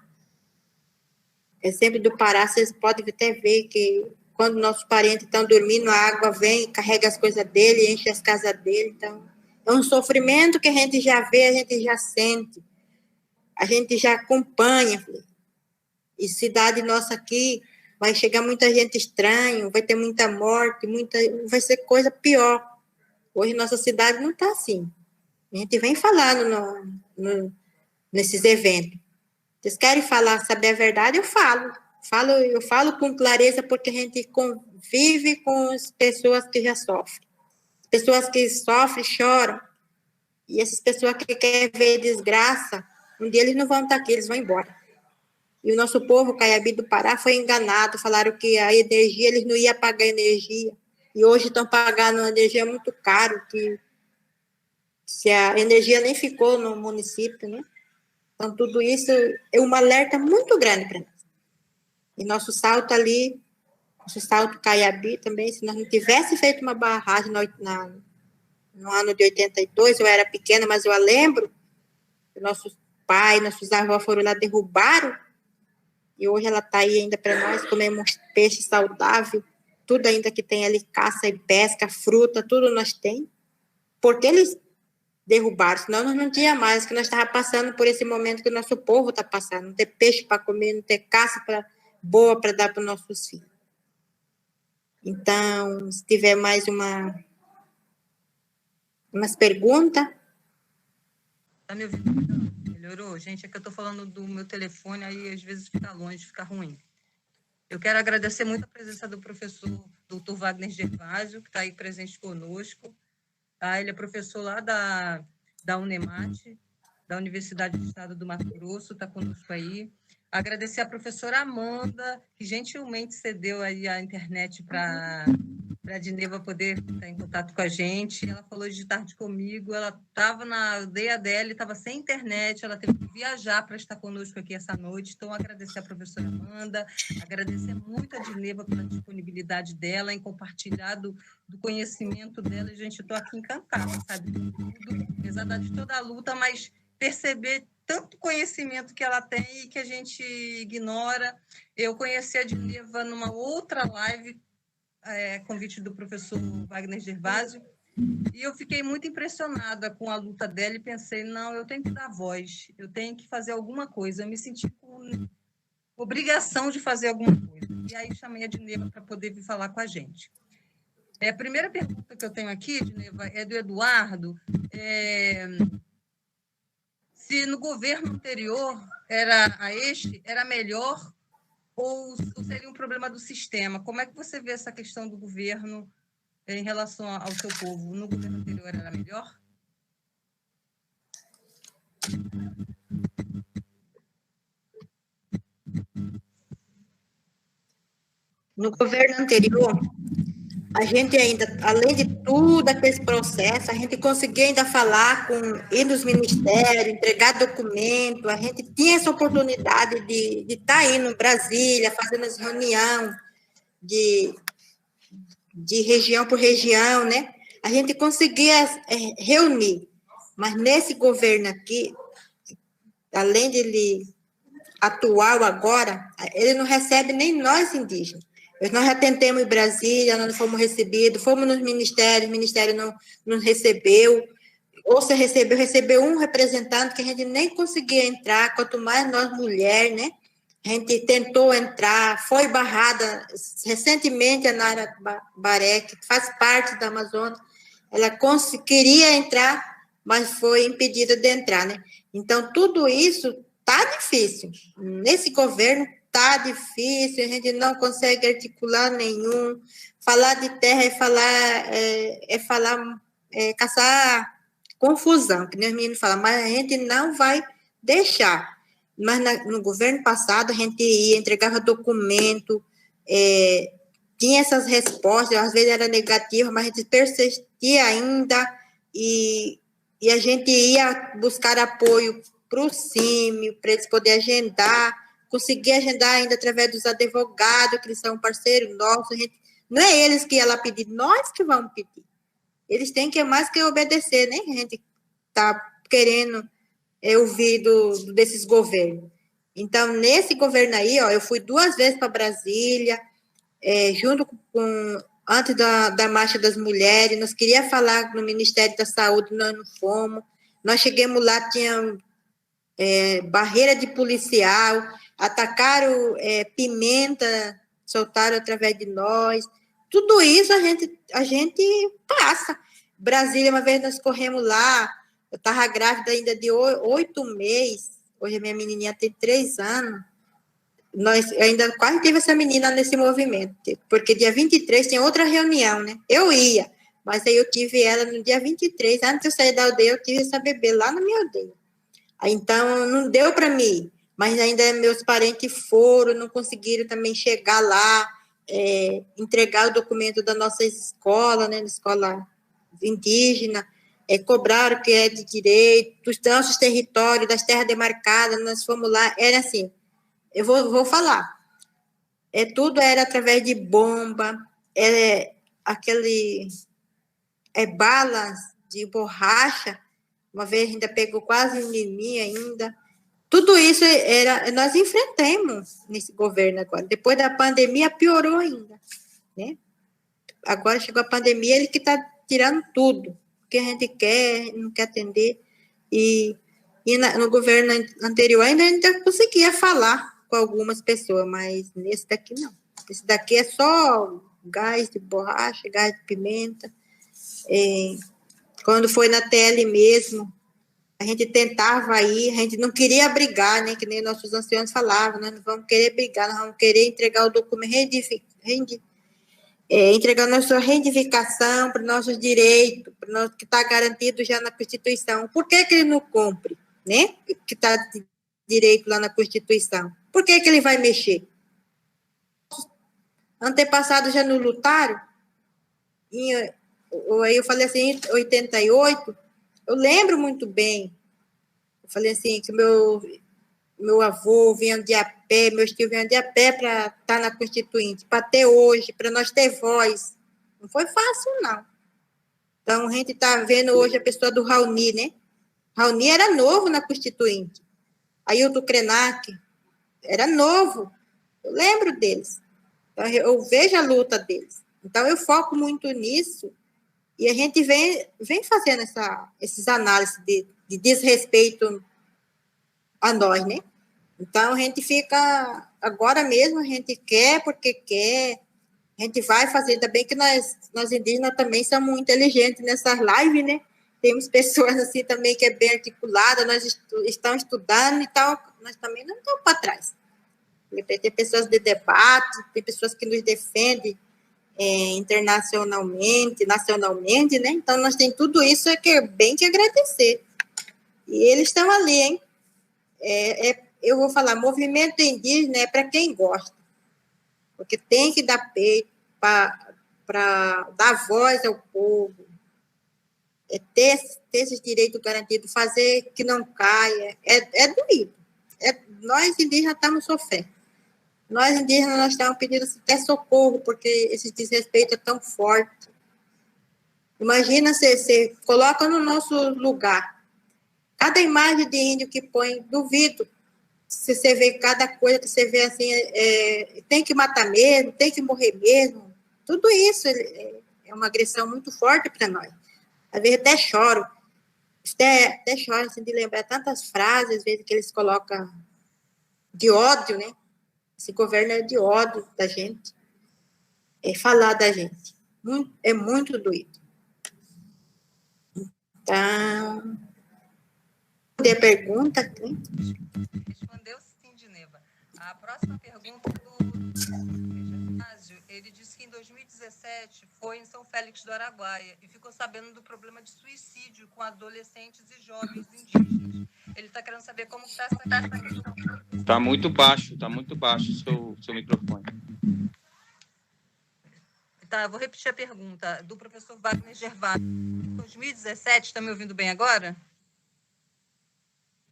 Speaker 1: Exemplo do Pará, vocês podem até ver que quando nossos parentes estão dormindo, a água vem, carrega as coisas dele, enche as casas dele. Então, é um sofrimento que a gente já vê, a gente já sente, a gente já acompanha. E cidade nossa aqui, vai chegar muita gente estranha, vai ter muita morte, vai ser coisa pior. Hoje nossa cidade não está assim. A gente vem falando nesses eventos. Vocês querem falar, saber a verdade? Eu falo. Eu falo com clareza porque a gente convive com as pessoas que já sofrem. Pessoas que sofrem, choram. E essas pessoas que querem ver desgraça, um dia eles não vão estar aqui, eles vão embora. E o nosso povo, Caiabi do Pará, foi enganado. Falaram que a energia, eles não iam pagar energia. E hoje estão pagando uma energia muito caro, que se a energia nem ficou no município, né? Então, tudo isso é um alerta muito grande para nós. E nosso salto ali, nosso salto Caiabi também, se nós não tivesse feito uma barragem no ano de 82, eu era pequena, mas eu lembro que nossos pais, nossos avós foram lá, derrubaram. E hoje ela está aí ainda para nós, comemos peixe saudável, tudo ainda que tem ali, caça e pesca, fruta, tudo nós tem. Porque eles derrubaram, senão nós não tinha mais, que nós estávamos passando por esse momento que o nosso povo está passando, não ter peixe para comer, não ter caça boa para dar para os nossos filhos. Então, se tiver mais umas perguntas.
Speaker 2: Tá me ouvindo? Melhorou? Gente, é que eu estou falando do meu telefone, aí às vezes fica longe, fica ruim. Eu quero agradecer muito a presença do professor Dr. Wagner Gervásio, que está aí presente conosco. Tá? Ele é professor lá da Unemate, da Universidade do Estado do Mato Grosso, está conosco aí. Agradecer a professora Amanda, que gentilmente cedeu aí a internet para a Dineva poder estar em contato com a gente. Ela falou de tarde comigo, ela estava na aldeia dela, estava sem internet, ela teve que viajar para estar conosco aqui essa noite. Então, agradecer a professora Amanda, agradecer muito a Dineva pela disponibilidade dela em compartilhar do conhecimento dela. Gente, eu estou aqui encantada, sabe? Tudo, apesar de toda a luta, mas perceber tanto conhecimento que ela tem e que a gente ignora. Eu conheci a Dineva numa outra live, convite do professor Wagner Gervásio, e eu fiquei muito impressionada com a luta dela e pensei, não, eu tenho que dar voz, eu tenho que fazer alguma coisa. Eu me senti com obrigação de fazer alguma coisa. E aí chamei a Dineva para poder vir falar com a gente. A primeira pergunta que eu tenho aqui, Dineva, é do Eduardo. Se no governo anterior era melhor ou seria um problema do sistema? Como é que você vê essa questão do governo em relação ao seu povo? No governo anterior era melhor?
Speaker 1: No governo anterior, a gente ainda, além de tudo aquele processo, a gente conseguia ainda falar ir nos ministérios, entregar documento, a gente tinha essa oportunidade de estar indo em Brasília, fazendo as reuniões de região por região, né? A gente conseguia reunir, mas nesse governo aqui, além de ele atual agora, ele não recebe nem nós indígenas. Nós já tentamos em Brasília, nós não fomos recebidos, fomos nos ministérios, o ministério não nos recebeu, ou se recebeu um representante que a gente nem conseguia entrar, quanto mais nós mulheres, né? A gente tentou entrar, foi barrada recentemente a Nara Baré, que faz parte da Amazônia, ela queria entrar, mas foi impedida de entrar, né? Então, tudo isso tá difícil. Nesse governo tá difícil, a gente não consegue articular nenhum. Falar de terra caçar confusão, que nem os meninos falam, mas a gente não vai deixar. Mas no governo passado, a gente ia, entregava documento, tinha essas respostas, às vezes era negativa, mas a gente persistia ainda, e a gente ia buscar apoio para o CIMI, para eles poderem agendar, conseguir agendar ainda através dos advogados, que eles são parceiros nossos, não é eles que iam lá pedir, nós que vamos pedir. Eles têm que mais que obedecer, né? A gente está querendo ouvir desses governos. Então, nesse governo aí, ó, eu fui 2 vezes para Brasília, junto com antes da Marcha das Mulheres, nós queríamos falar no Ministério da Saúde, nós não fomos. Nós chegamos lá, tinha barreira de policial, atacaram pimenta, soltaram através de nós. Tudo isso a gente passa. Brasília, uma vez nós corremos lá, eu estava grávida ainda de 8 meses, hoje a minha menininha tem 3 anos, nós ainda quase tive essa menina nesse movimento, porque dia 23 tem outra reunião, né? Eu ia, mas aí eu tive ela no dia 23, antes de eu sair da aldeia, eu tive essa bebê lá na minha aldeia. Aí, então, não deu para mim, mas ainda meus parentes foram, não conseguiram também chegar lá, entregar o documento da nossa escola, né, da escola indígena, cobraram que é de direito, dos nossos territórios, das terras demarcadas, nós fomos lá, era assim, eu vou falar, tudo era através de bomba, balas de borracha, uma vez ainda pegou quase em mim ainda. Tudo isso nós enfrentamos nesse governo agora. Depois da pandemia, piorou ainda, né? Agora chegou a pandemia, ele que está tirando tudo, o que a gente quer, não quer atender. E no governo anterior ainda conseguia falar com algumas pessoas, mas nesse daqui não. Esse daqui é só gás de borracha, gás de pimenta. Quando foi na TL mesmo, a gente tentava ir, a gente não queria brigar, né? Que nem nossos anciãos falavam, nós não vamos querer brigar, nós vamos querer entregar o documento, entregar nossa reivindicação para os nossos direitos, que está garantido já na Constituição. Por que ele não cumpre, né? Que está de direito lá na Constituição. Por que ele vai mexer? Antepassados já não lutaram? Aí eu falei assim, em 88, eu lembro muito bem, eu falei assim, que meu avô vinha de a pé, meus tios vinham de a pé para estar na Constituinte, para ter hoje, para nós ter voz. Não foi fácil, não. Então, a gente está vendo hoje a pessoa do Raoni, né? Raoni era novo na Constituinte. Ailton Krenak era novo. Eu lembro deles. Então, eu vejo a luta deles. Então, eu foco muito nisso e a gente vem fazendo esses análises de desrespeito a nós, né? Então, a gente fica, agora mesmo, a gente quer porque quer, a gente vai fazer, ainda bem que nós indígenas também somos inteligentes nessas lives, né? Temos pessoas assim também que é bem articulada, nós estamos estudando e tal, nós também não estamos para trás. Tem pessoas de debate, tem pessoas que nos defendem internacionalmente, nacionalmente, né? Então, nós temos tudo isso que é bem que agradecer. E eles estão ali, hein? Eu vou falar, movimento indígena é para quem gosta. porque tem que dar peito para dar voz ao povo, ter esse direito garantido, fazer que não caia, é doído. Nós indígenas estamos sofrendo. Nós indígenas nós estamos pedindo até socorro, porque esse desrespeito é tão forte. Imagina você coloca no nosso lugar. Cada imagem de índio que põe, duvido. Se você vê cada coisa que você vê assim, tem que matar mesmo, tem que morrer mesmo. Tudo isso é uma agressão muito forte para nós. Às vezes até choro. Até choro assim, de lembrar tantas frases, às vezes, que eles colocam de ódio, né? Esse governo é de ódio da gente. É falar da gente. É muito doído. Então, a pergunta?
Speaker 2: Respondeu sim, Dineva. A próxima pergunta é do Gervásio. Ele disse que em 2017 foi em São Félix do Araguaia e ficou sabendo do problema de suicídio com adolescentes e jovens indígenas. Ele está querendo saber como está essa questão.
Speaker 3: Está muito baixo o seu microfone.
Speaker 2: Tá, eu vou repetir a pergunta do professor Wagner Gervásio. Em 2017, está me ouvindo bem agora?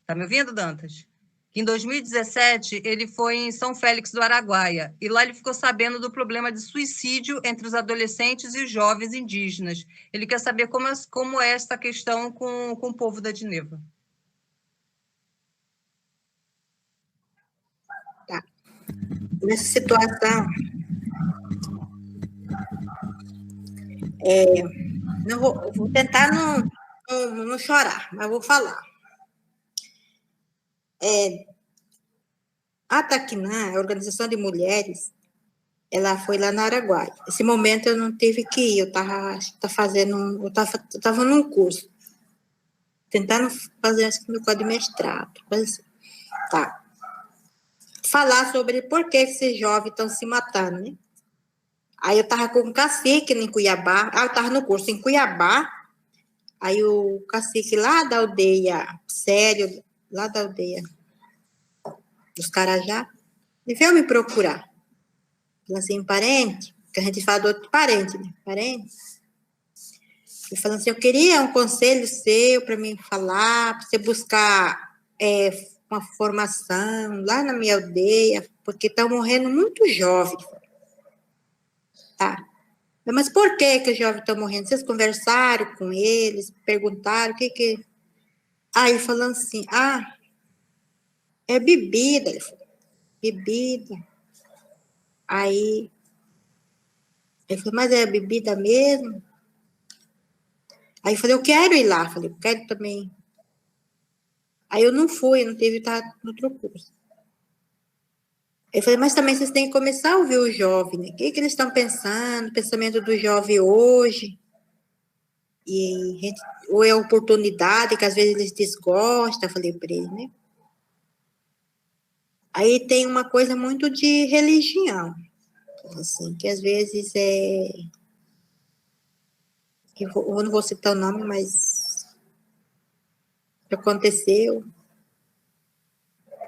Speaker 2: Está me ouvindo, Dantas? Em 2017, ele foi em São Félix do Araguaia, e lá ele ficou sabendo do problema de suicídio entre os adolescentes e os jovens indígenas. Ele quer saber como é essa questão com o povo da Dineva.
Speaker 1: Tá. Nessa situação, não vou tentar não chorar, mas vou falar. A Taquinã, a Organização de Mulheres, ela foi lá na Araguaia. Esse momento eu não tive que ir, eu estava num curso, tentando fazer meu quadro de mestrado, assim. Tá. Falar sobre por que esses jovens estão se matando, né? Aí eu estava com um cacique em Cuiabá, eu estava no curso em Cuiabá, aí o cacique lá da aldeia, sério, lá da aldeia dos Carajá, ele veio me procurar. Falou assim, parente, que a gente fala do outro parente, né? Parente. Ele falou assim, eu queria um conselho seu para mim falar, para você buscar uma formação lá na minha aldeia, porque estão morrendo muito jovens. Tá. Mas por que os jovens estão morrendo? Vocês conversaram com eles, perguntaram o que... Aí falando assim, é bebida. Ele falou, bebida. Aí ele falou, mas é bebida mesmo? Aí eu falei, eu quero ir lá. Falei, eu quero também. Aí eu não fui, eu não tive estar no outro curso. Eu falei, mas também vocês têm que começar a ouvir o jovem, né? O que eles estão pensando, o pensamento do jovem hoje. Ou é oportunidade, que às vezes eles desgostam, falei para ele, né? Aí tem uma coisa muito de religião, assim, que às vezes eu não vou citar o nome, mas aconteceu.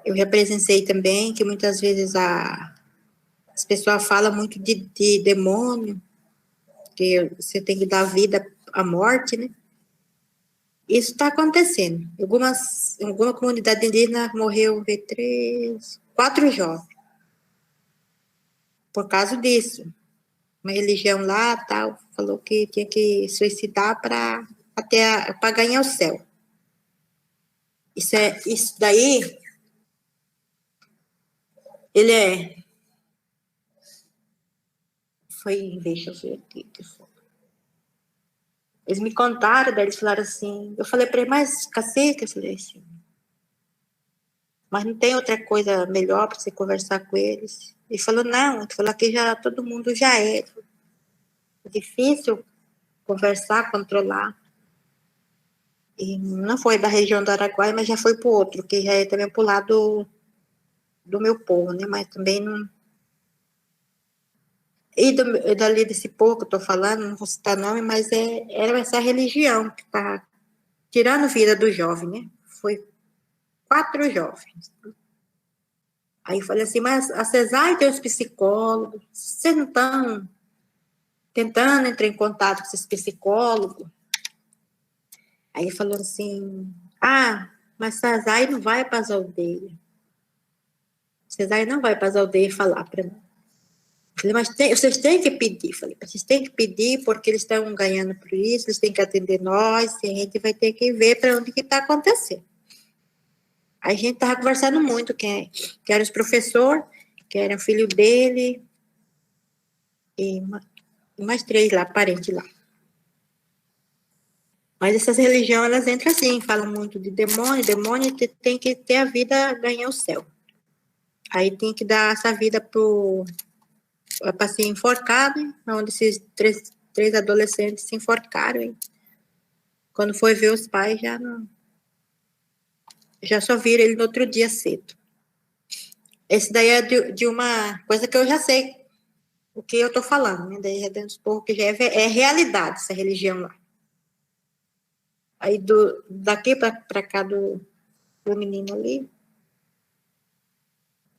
Speaker 1: Eu já presenciei também que muitas vezes as pessoas falam muito de demônio, que você tem que dar vida à morte, né? Isso está acontecendo. Em alguma comunidade indígena morreu 4 jovens. Por causa disso. Uma religião lá, tal, falou que tinha que suicidar para ganhar o céu. Isso daí, deixa eu ver aqui, que foi. Eles me contaram, daí eles falaram assim, eu falei para ele, mas cacique, eu falei assim, mas não tem outra coisa melhor para você conversar com eles? Ele falou, não, ele falou que todo mundo já é. É difícil conversar, controlar. E não foi da região do Araguaia, mas já foi para o outro, que já é também para o lado do meu povo, né? Mas também não... E dali desse povo que eu estou falando, não vou citar nome, mas era essa religião que está tirando a vida do jovem, né? Foi 4 jovens. Aí eu falei assim, mas a CESAI tem os psicólogos, vocês não estão tentando entrar em contato com esses psicólogos? Aí ele falou assim, mas a CESAI não vai para as aldeias. A CESAI não vai para as aldeias falar para mim. Falei, mas vocês têm que pedir. Falei, vocês têm que pedir porque eles estão ganhando por isso, eles têm que atender nós, e a gente vai ter que ver para onde que está acontecendo. Aí a gente estava conversando muito, que era os professores, que era o filho dele, e mais 3 lá, parentes lá. Mas essas religiões, elas entram assim, falam muito de demônio tem que ter a vida, ganhar o céu. Aí tem que dar essa vida para ser enforcado, onde esses três adolescentes se enforcaram. Hein? Quando foi ver os pais, já só viram ele no outro dia cedo. Esse daí é de uma coisa que eu já sei o que eu estou falando, né? Daí já dentro dos povos que já é realidade essa religião lá. Aí daqui para cá do menino ali,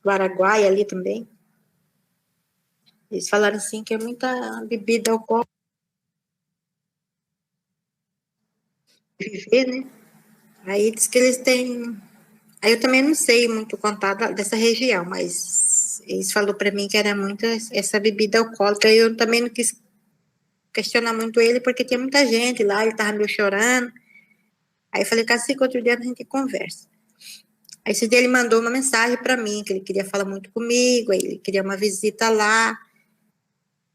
Speaker 1: do Araguaia ali também, eles falaram assim que é muita bebida alcoólica viver, né? Aí diz que eles têm... Aí eu também não sei muito contar dessa região, mas eles falaram para mim que era muito essa bebida alcoólica, e eu também não quis questionar muito ele, porque tinha muita gente lá, ele estava meio chorando. Aí eu falei, assim, que outro dia a gente conversa. Aí esse dia ele mandou uma mensagem para mim, que ele queria falar muito comigo, aí ele queria uma visita lá.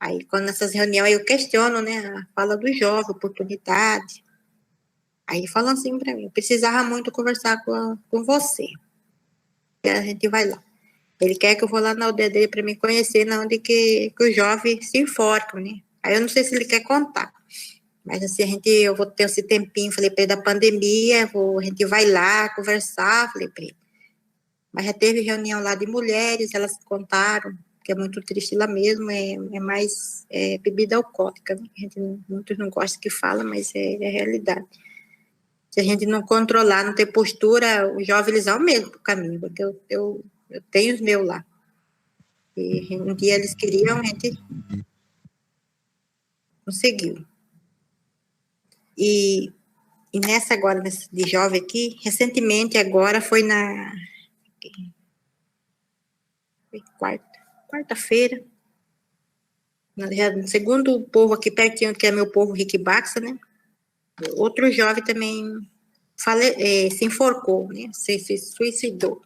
Speaker 1: Aí quando nessas reuniões eu questiono, né, a fala do jovem, oportunidade. Aí falam assim para mim, eu precisava muito conversar com você. E a gente vai lá. Ele quer que eu vou lá na aldeia dele para me conhecer, na onde que os jovens se enforcam, né? Aí eu não sei se ele quer contar. Mas assim, eu vou ter esse tempinho, falei para ele, da pandemia, a gente vai lá conversar, falei para ele. Mas já teve reunião lá de mulheres, elas contaram, que é muito triste lá mesmo, é mais bebida alcoólica, né? A gente muitos não gostam que fala, mas é realidade. Se a gente não controlar, não ter postura, os jovens eles vão mesmo para o caminho, porque eu tenho os meus lá. E um dia eles queriam, a gente conseguiu. E nessa agora, de jovem aqui, recentemente agora foi quarta-feira, segundo o povo aqui pertinho, que é meu povo Riquibaxa, né? Outro jovem também se enforcou, né? Se suicidou.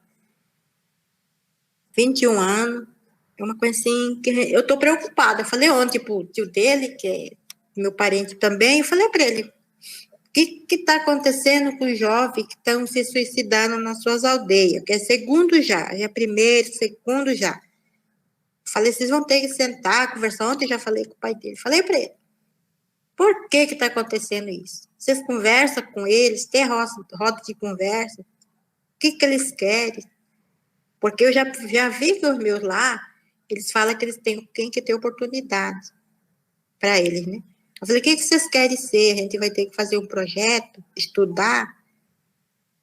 Speaker 1: 21 anos, é uma coisa assim que eu tô preocupada. Eu falei ontem pro tio dele, que é meu parente também, eu falei para ele, o que está acontecendo com os jovens que estão se suicidando nas suas aldeias? Que é segundo já, é primeiro, segundo já. Falei, vocês vão ter que sentar, conversar. Ontem já falei com o pai dele. Falei para ele, por que está acontecendo isso? Vocês conversam com eles, tem roda de conversa, o que eles querem? Porque eu já vi que os meus lá, eles falam que eles têm que ter oportunidade para eles, né? Eu falei, o que vocês querem ser? A gente vai ter que fazer um projeto, estudar.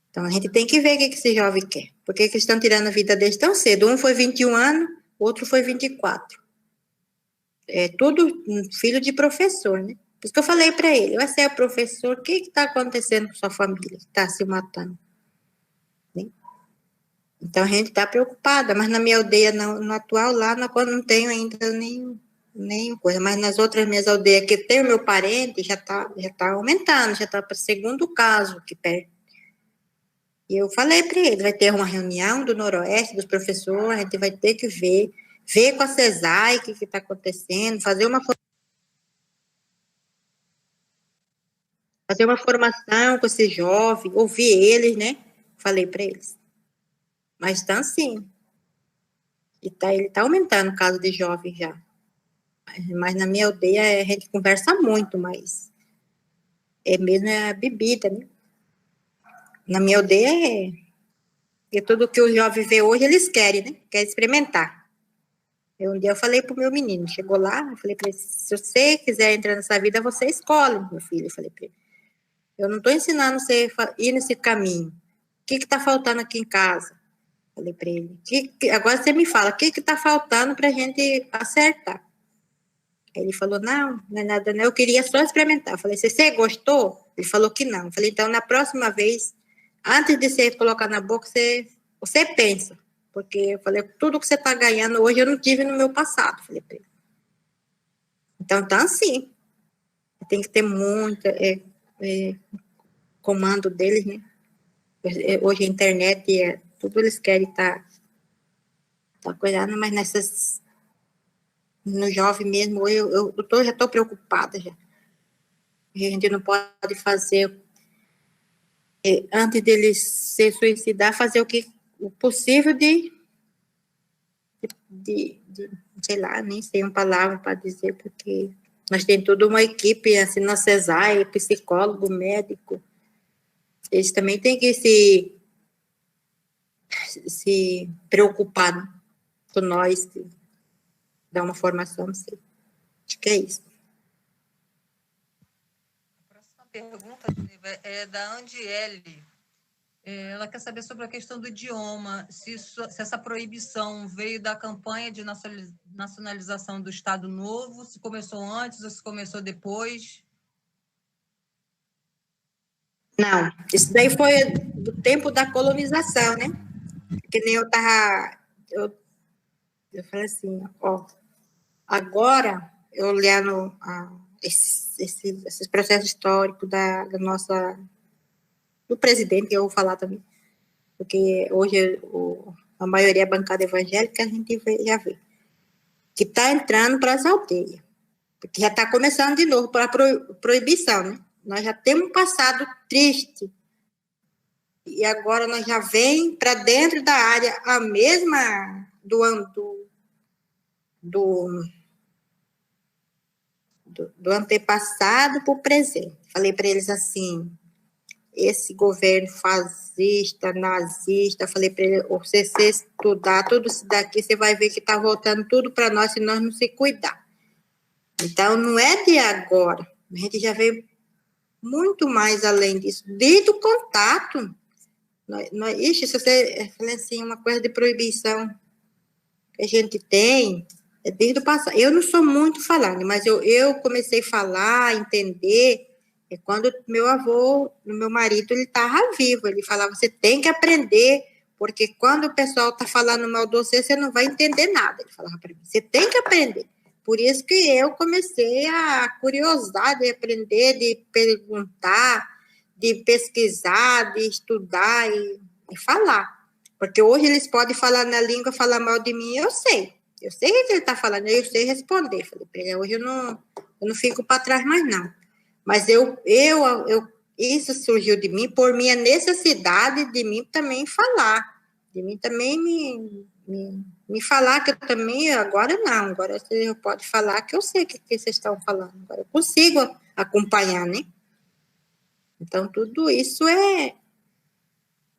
Speaker 1: Então, a gente tem que ver o que esse jovem quer. Por que eles estão tirando a vida deles tão cedo? Um foi 21 anos, o outro foi 24. É tudo filho de professor, né? Por isso que eu falei para ele, você é professor, o que está acontecendo com sua família? Está se matando. Né? Então, a gente está preocupada, mas na minha aldeia, no atual, lá, não tenho ainda nem coisa. Mas nas outras minhas aldeias que tem o meu parente, já tá aumentando, já está para o segundo caso aqui perto. E eu falei para ele, vai ter uma reunião do Noroeste, dos professores, a gente vai ter que ver com a CESAI o que está acontecendo, fazer uma formação com esses jovens, ouvir eles, né? Falei para eles. Mas estão sim. Ele está aumentando o caso de jovens já. Mas na minha aldeia a gente conversa muito, mas mesmo a bebida, né? Na minha aldeia é tudo que os jovens vê hoje, eles querem, né? Querem experimentar. Um dia eu falei pro meu menino, chegou lá, eu falei para ele, se você quiser entrar nessa vida, você escolhe, meu filho. Eu falei para ele, eu não estou ensinando você a ir nesse caminho. O que está faltando aqui em casa? Falei para ele. Agora você me fala, o que está faltando para a gente acertar? Aí ele falou, não é nada, não. Eu queria só experimentar. Eu falei, você gostou? Ele falou que não. Eu falei, então, na próxima vez, antes de você colocar na boca, você pensa. Porque eu falei, tudo que você está ganhando hoje, eu não tive no meu passado. Eu falei para ele. Então, assim, tem que ter muito comando deles, né? Hoje a internet, tudo eles querem estar cuidando, mas no jovem mesmo, eu já estou preocupada já. A gente não pode fazer, antes deles se suicidar, fazer o possível de sei lá, nem sei uma palavra para dizer, porque nós temos toda uma equipe, assim, na CESAI, psicólogo, médico, eles também têm que se preocupar com nós, dar uma formação, não sei. Acho que é isso.
Speaker 2: A próxima pergunta, Geneva, é da Andiele. Ela quer saber sobre a questão do idioma, se essa proibição veio da campanha de nacionalização do Estado Novo, se começou antes ou se começou depois.
Speaker 1: Não, isso daí foi do tempo da colonização, né? Que nem eu estava... Eu falei assim, ó, agora, eu olhando esses processos históricos da nossa... do presidente, que eu vou falar também, porque hoje a maioria é bancada evangélica, a gente já vê, que está entrando para as aldeias, porque já está começando de novo para a proibição, né? Nós já temos um passado triste, e agora nós já vem para dentro da área a mesma do antepassado para o presente. Falei para eles assim, esse governo fascista, nazista, falei para ele, se você estudar tudo isso daqui, você vai ver que está voltando tudo para nós se nós não se cuidar. Então, não é de agora, a gente já veio muito mais além disso, desde o contato. Se você falei assim, uma coisa de proibição que a gente tem, é desde o passado. Eu não sou muito falando, mas eu comecei a falar, entender, quando meu marido, ele estava vivo, ele falava, você tem que aprender, porque quando o pessoal está falando mal de você, você não vai entender nada. Ele falava para mim, você tem que aprender. Por isso que eu comecei a curiosar de aprender, de perguntar, de pesquisar, de estudar e falar. Porque hoje eles podem falar na língua, falar mal de mim, eu sei o que ele está falando, eu sei responder. Falei para ele, hoje eu não fico para trás mais, não. Mas isso surgiu de mim por minha necessidade de mim também falar, de mim também me falar, que eu também, agora não, agora você pode falar que eu sei o que vocês estão falando, agora eu consigo acompanhar, né? Então, tudo isso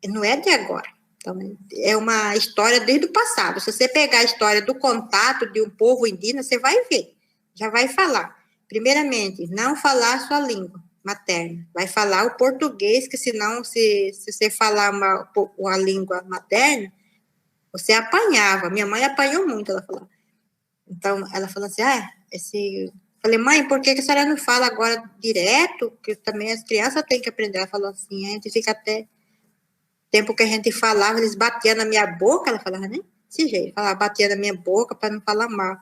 Speaker 1: não é de agora. Então, é uma história desde o passado. Se você pegar a história do contato de um povo indígena, você vai ver, já vai falar. Primeiramente, não falar a sua língua materna. Vai falar o português, que senão, se você falar a língua materna, você apanhava. Minha mãe apanhou muito, ela falou. Então, ela falou assim, falei, mãe, por que a senhora não fala agora direto? Que também as crianças têm que aprender. Ela falou assim, a gente fica até... Tempo que a gente falava, eles batiam na minha boca, ela falava, né? Desse jeito, batia na minha boca para não falar mal.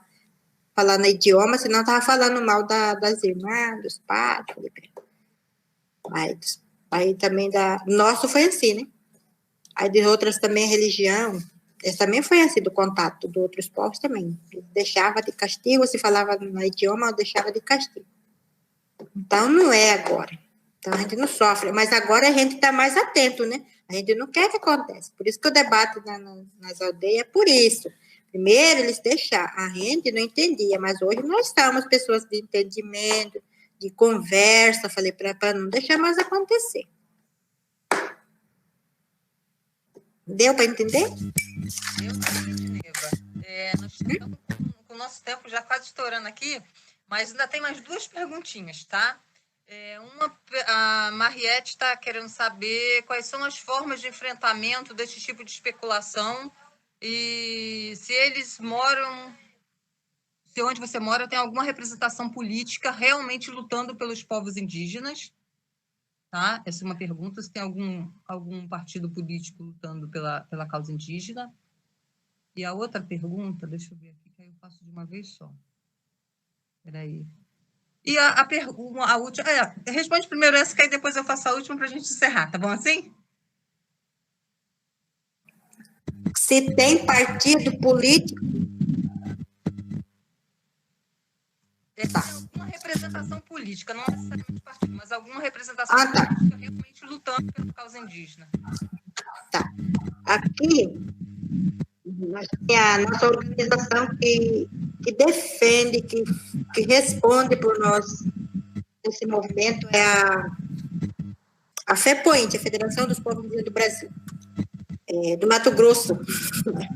Speaker 1: Falar no idioma, senão estava falando mal das irmãs, dos pais. Aí também nosso foi assim, né? Aí de outras também, religião, esse também foi assim, do contato de outros povos também. Deixava de castigo, se falava no idioma, deixava de castigo. Então, não é agora. Então, a gente não sofre, mas agora a gente está mais atento, né? A gente não quer que aconteça. Por isso que o debate nas aldeias é por isso. Primeiro, eles deixaram. A gente não entendia, mas hoje nós somos pessoas de entendimento, de conversa, falei para não deixar mais acontecer. Deu para entender?
Speaker 2: Eu sim, Geneva. Nós estamos com o nosso tempo já quase estourando aqui, mas ainda tem mais 2 perguntinhas, tá? A Mariette está querendo saber quais são as formas de enfrentamento desse tipo de especulação e se eles moram, se onde você mora tem alguma representação política realmente lutando pelos povos indígenas, tá? Essa é uma pergunta, se tem algum partido político lutando pela causa indígena. E a outra pergunta, deixa eu ver aqui, que aí eu faço de uma vez só. Espera aí. E a última... responde primeiro essa, que aí depois eu faço a última para a gente encerrar, tá bom assim?
Speaker 1: Se tem partido político...
Speaker 2: Alguma representação política, não necessariamente partido, mas alguma representação política realmente lutando pela causa indígena.
Speaker 1: Tá. Aqui, nós temos a nossa organização que defende, que responde por nós. Esse movimento é a FEPOINT, a Federação dos Povos Indígenas do Brasil, do Mato Grosso,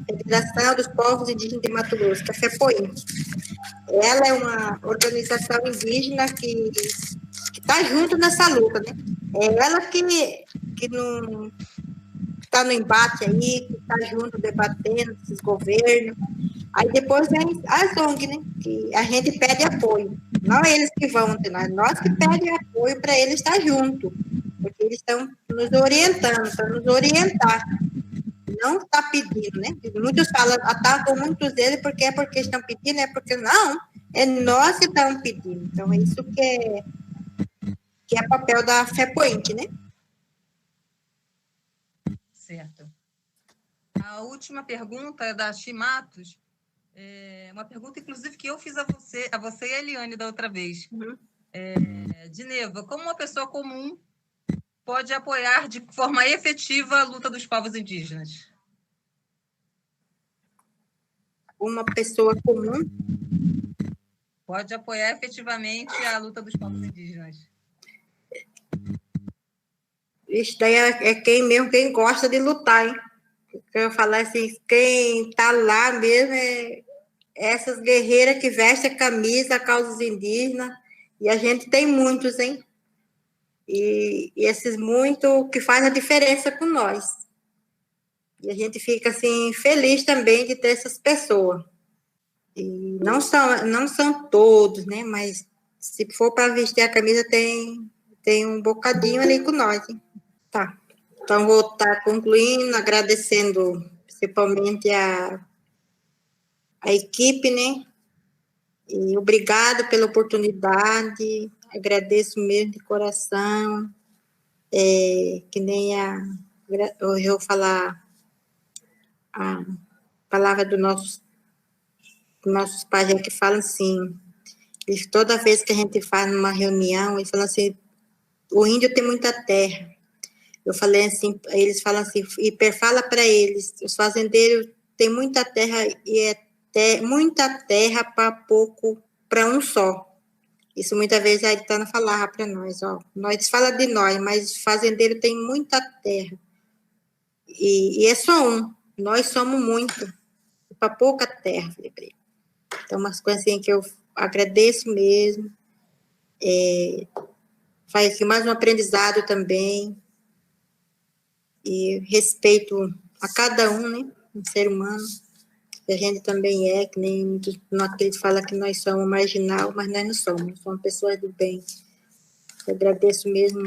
Speaker 1: Federação dos Povos Indígenas de Mato Grosso, que é a FEPOINT. Ela é uma organização indígena que está junto nessa luta, né? É ela que está no embate aí, que está junto debatendo esses governos. Aí depois vem as ONG, né? Que a gente pede apoio. Não é eles que vão, nós que pedimos apoio para eles estar junto, porque eles estão nos orientando, para nos orientar. Não está pedindo, né? Muitos falam, atacam muitos deles porque estão pedindo, é porque não, é nós que estamos pedindo. Então, é isso que é papel da FEPOINT, né?
Speaker 2: Certo. A última pergunta é da Chimatos. Uma pergunta, inclusive, que eu fiz a você e a Eliane da outra vez.
Speaker 1: Uhum.
Speaker 2: Dineva, como uma pessoa comum pode apoiar de forma efetiva a luta dos povos indígenas?
Speaker 1: Uma pessoa comum
Speaker 2: pode apoiar efetivamente a luta dos povos indígenas?
Speaker 1: Isso daí é quem gosta de lutar, hein? Eu falar assim, quem tá lá mesmo é essas guerreiras que vestem a camisa, causas indígenas, e a gente tem muitos, hein? E esses muitos que fazem a diferença com nós. E a gente fica, assim, feliz também de ter essas pessoas. E não são todos, né? Mas se for para vestir a camisa, tem um bocadinho ali com nós, hein? Tá. Então, vou estar concluindo, agradecendo principalmente a equipe, né? E obrigado pela oportunidade, agradeço mesmo de coração, que nem hoje eu vou falar a palavra dos nossos pais, que falam assim, toda vez que a gente faz numa reunião, eles falam assim, o índio tem muita terra. Eu falei assim, eles falam assim, e fala para eles, os fazendeiros têm muita terra e muita terra para um só. Isso muitas vezes a Aitana falava para nós, ó, nós fala de nós, mas fazendeiro tem muita terra. E é só um, nós somos muito, para pouca terra, falei para ele. Então, umas coisas assim que eu agradeço mesmo, faz aqui mais um aprendizado também, e respeito a cada um, né, um ser humano, que a gente também que nem aquele que fala que nós somos marginal, mas nós não somos pessoas do bem. Eu agradeço mesmo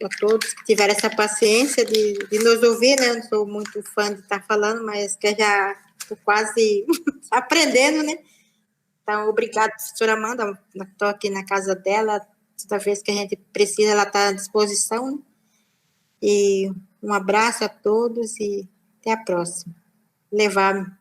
Speaker 1: a todos que tiveram essa paciência de nos ouvir, né, eu não sou muito fã de estar falando, mas que já estou quase aprendendo, né. Então, obrigada, professora Amanda, estou aqui na casa dela, toda vez que a gente precisa, ela está à disposição, né? E um abraço a todos e até a próxima. Levar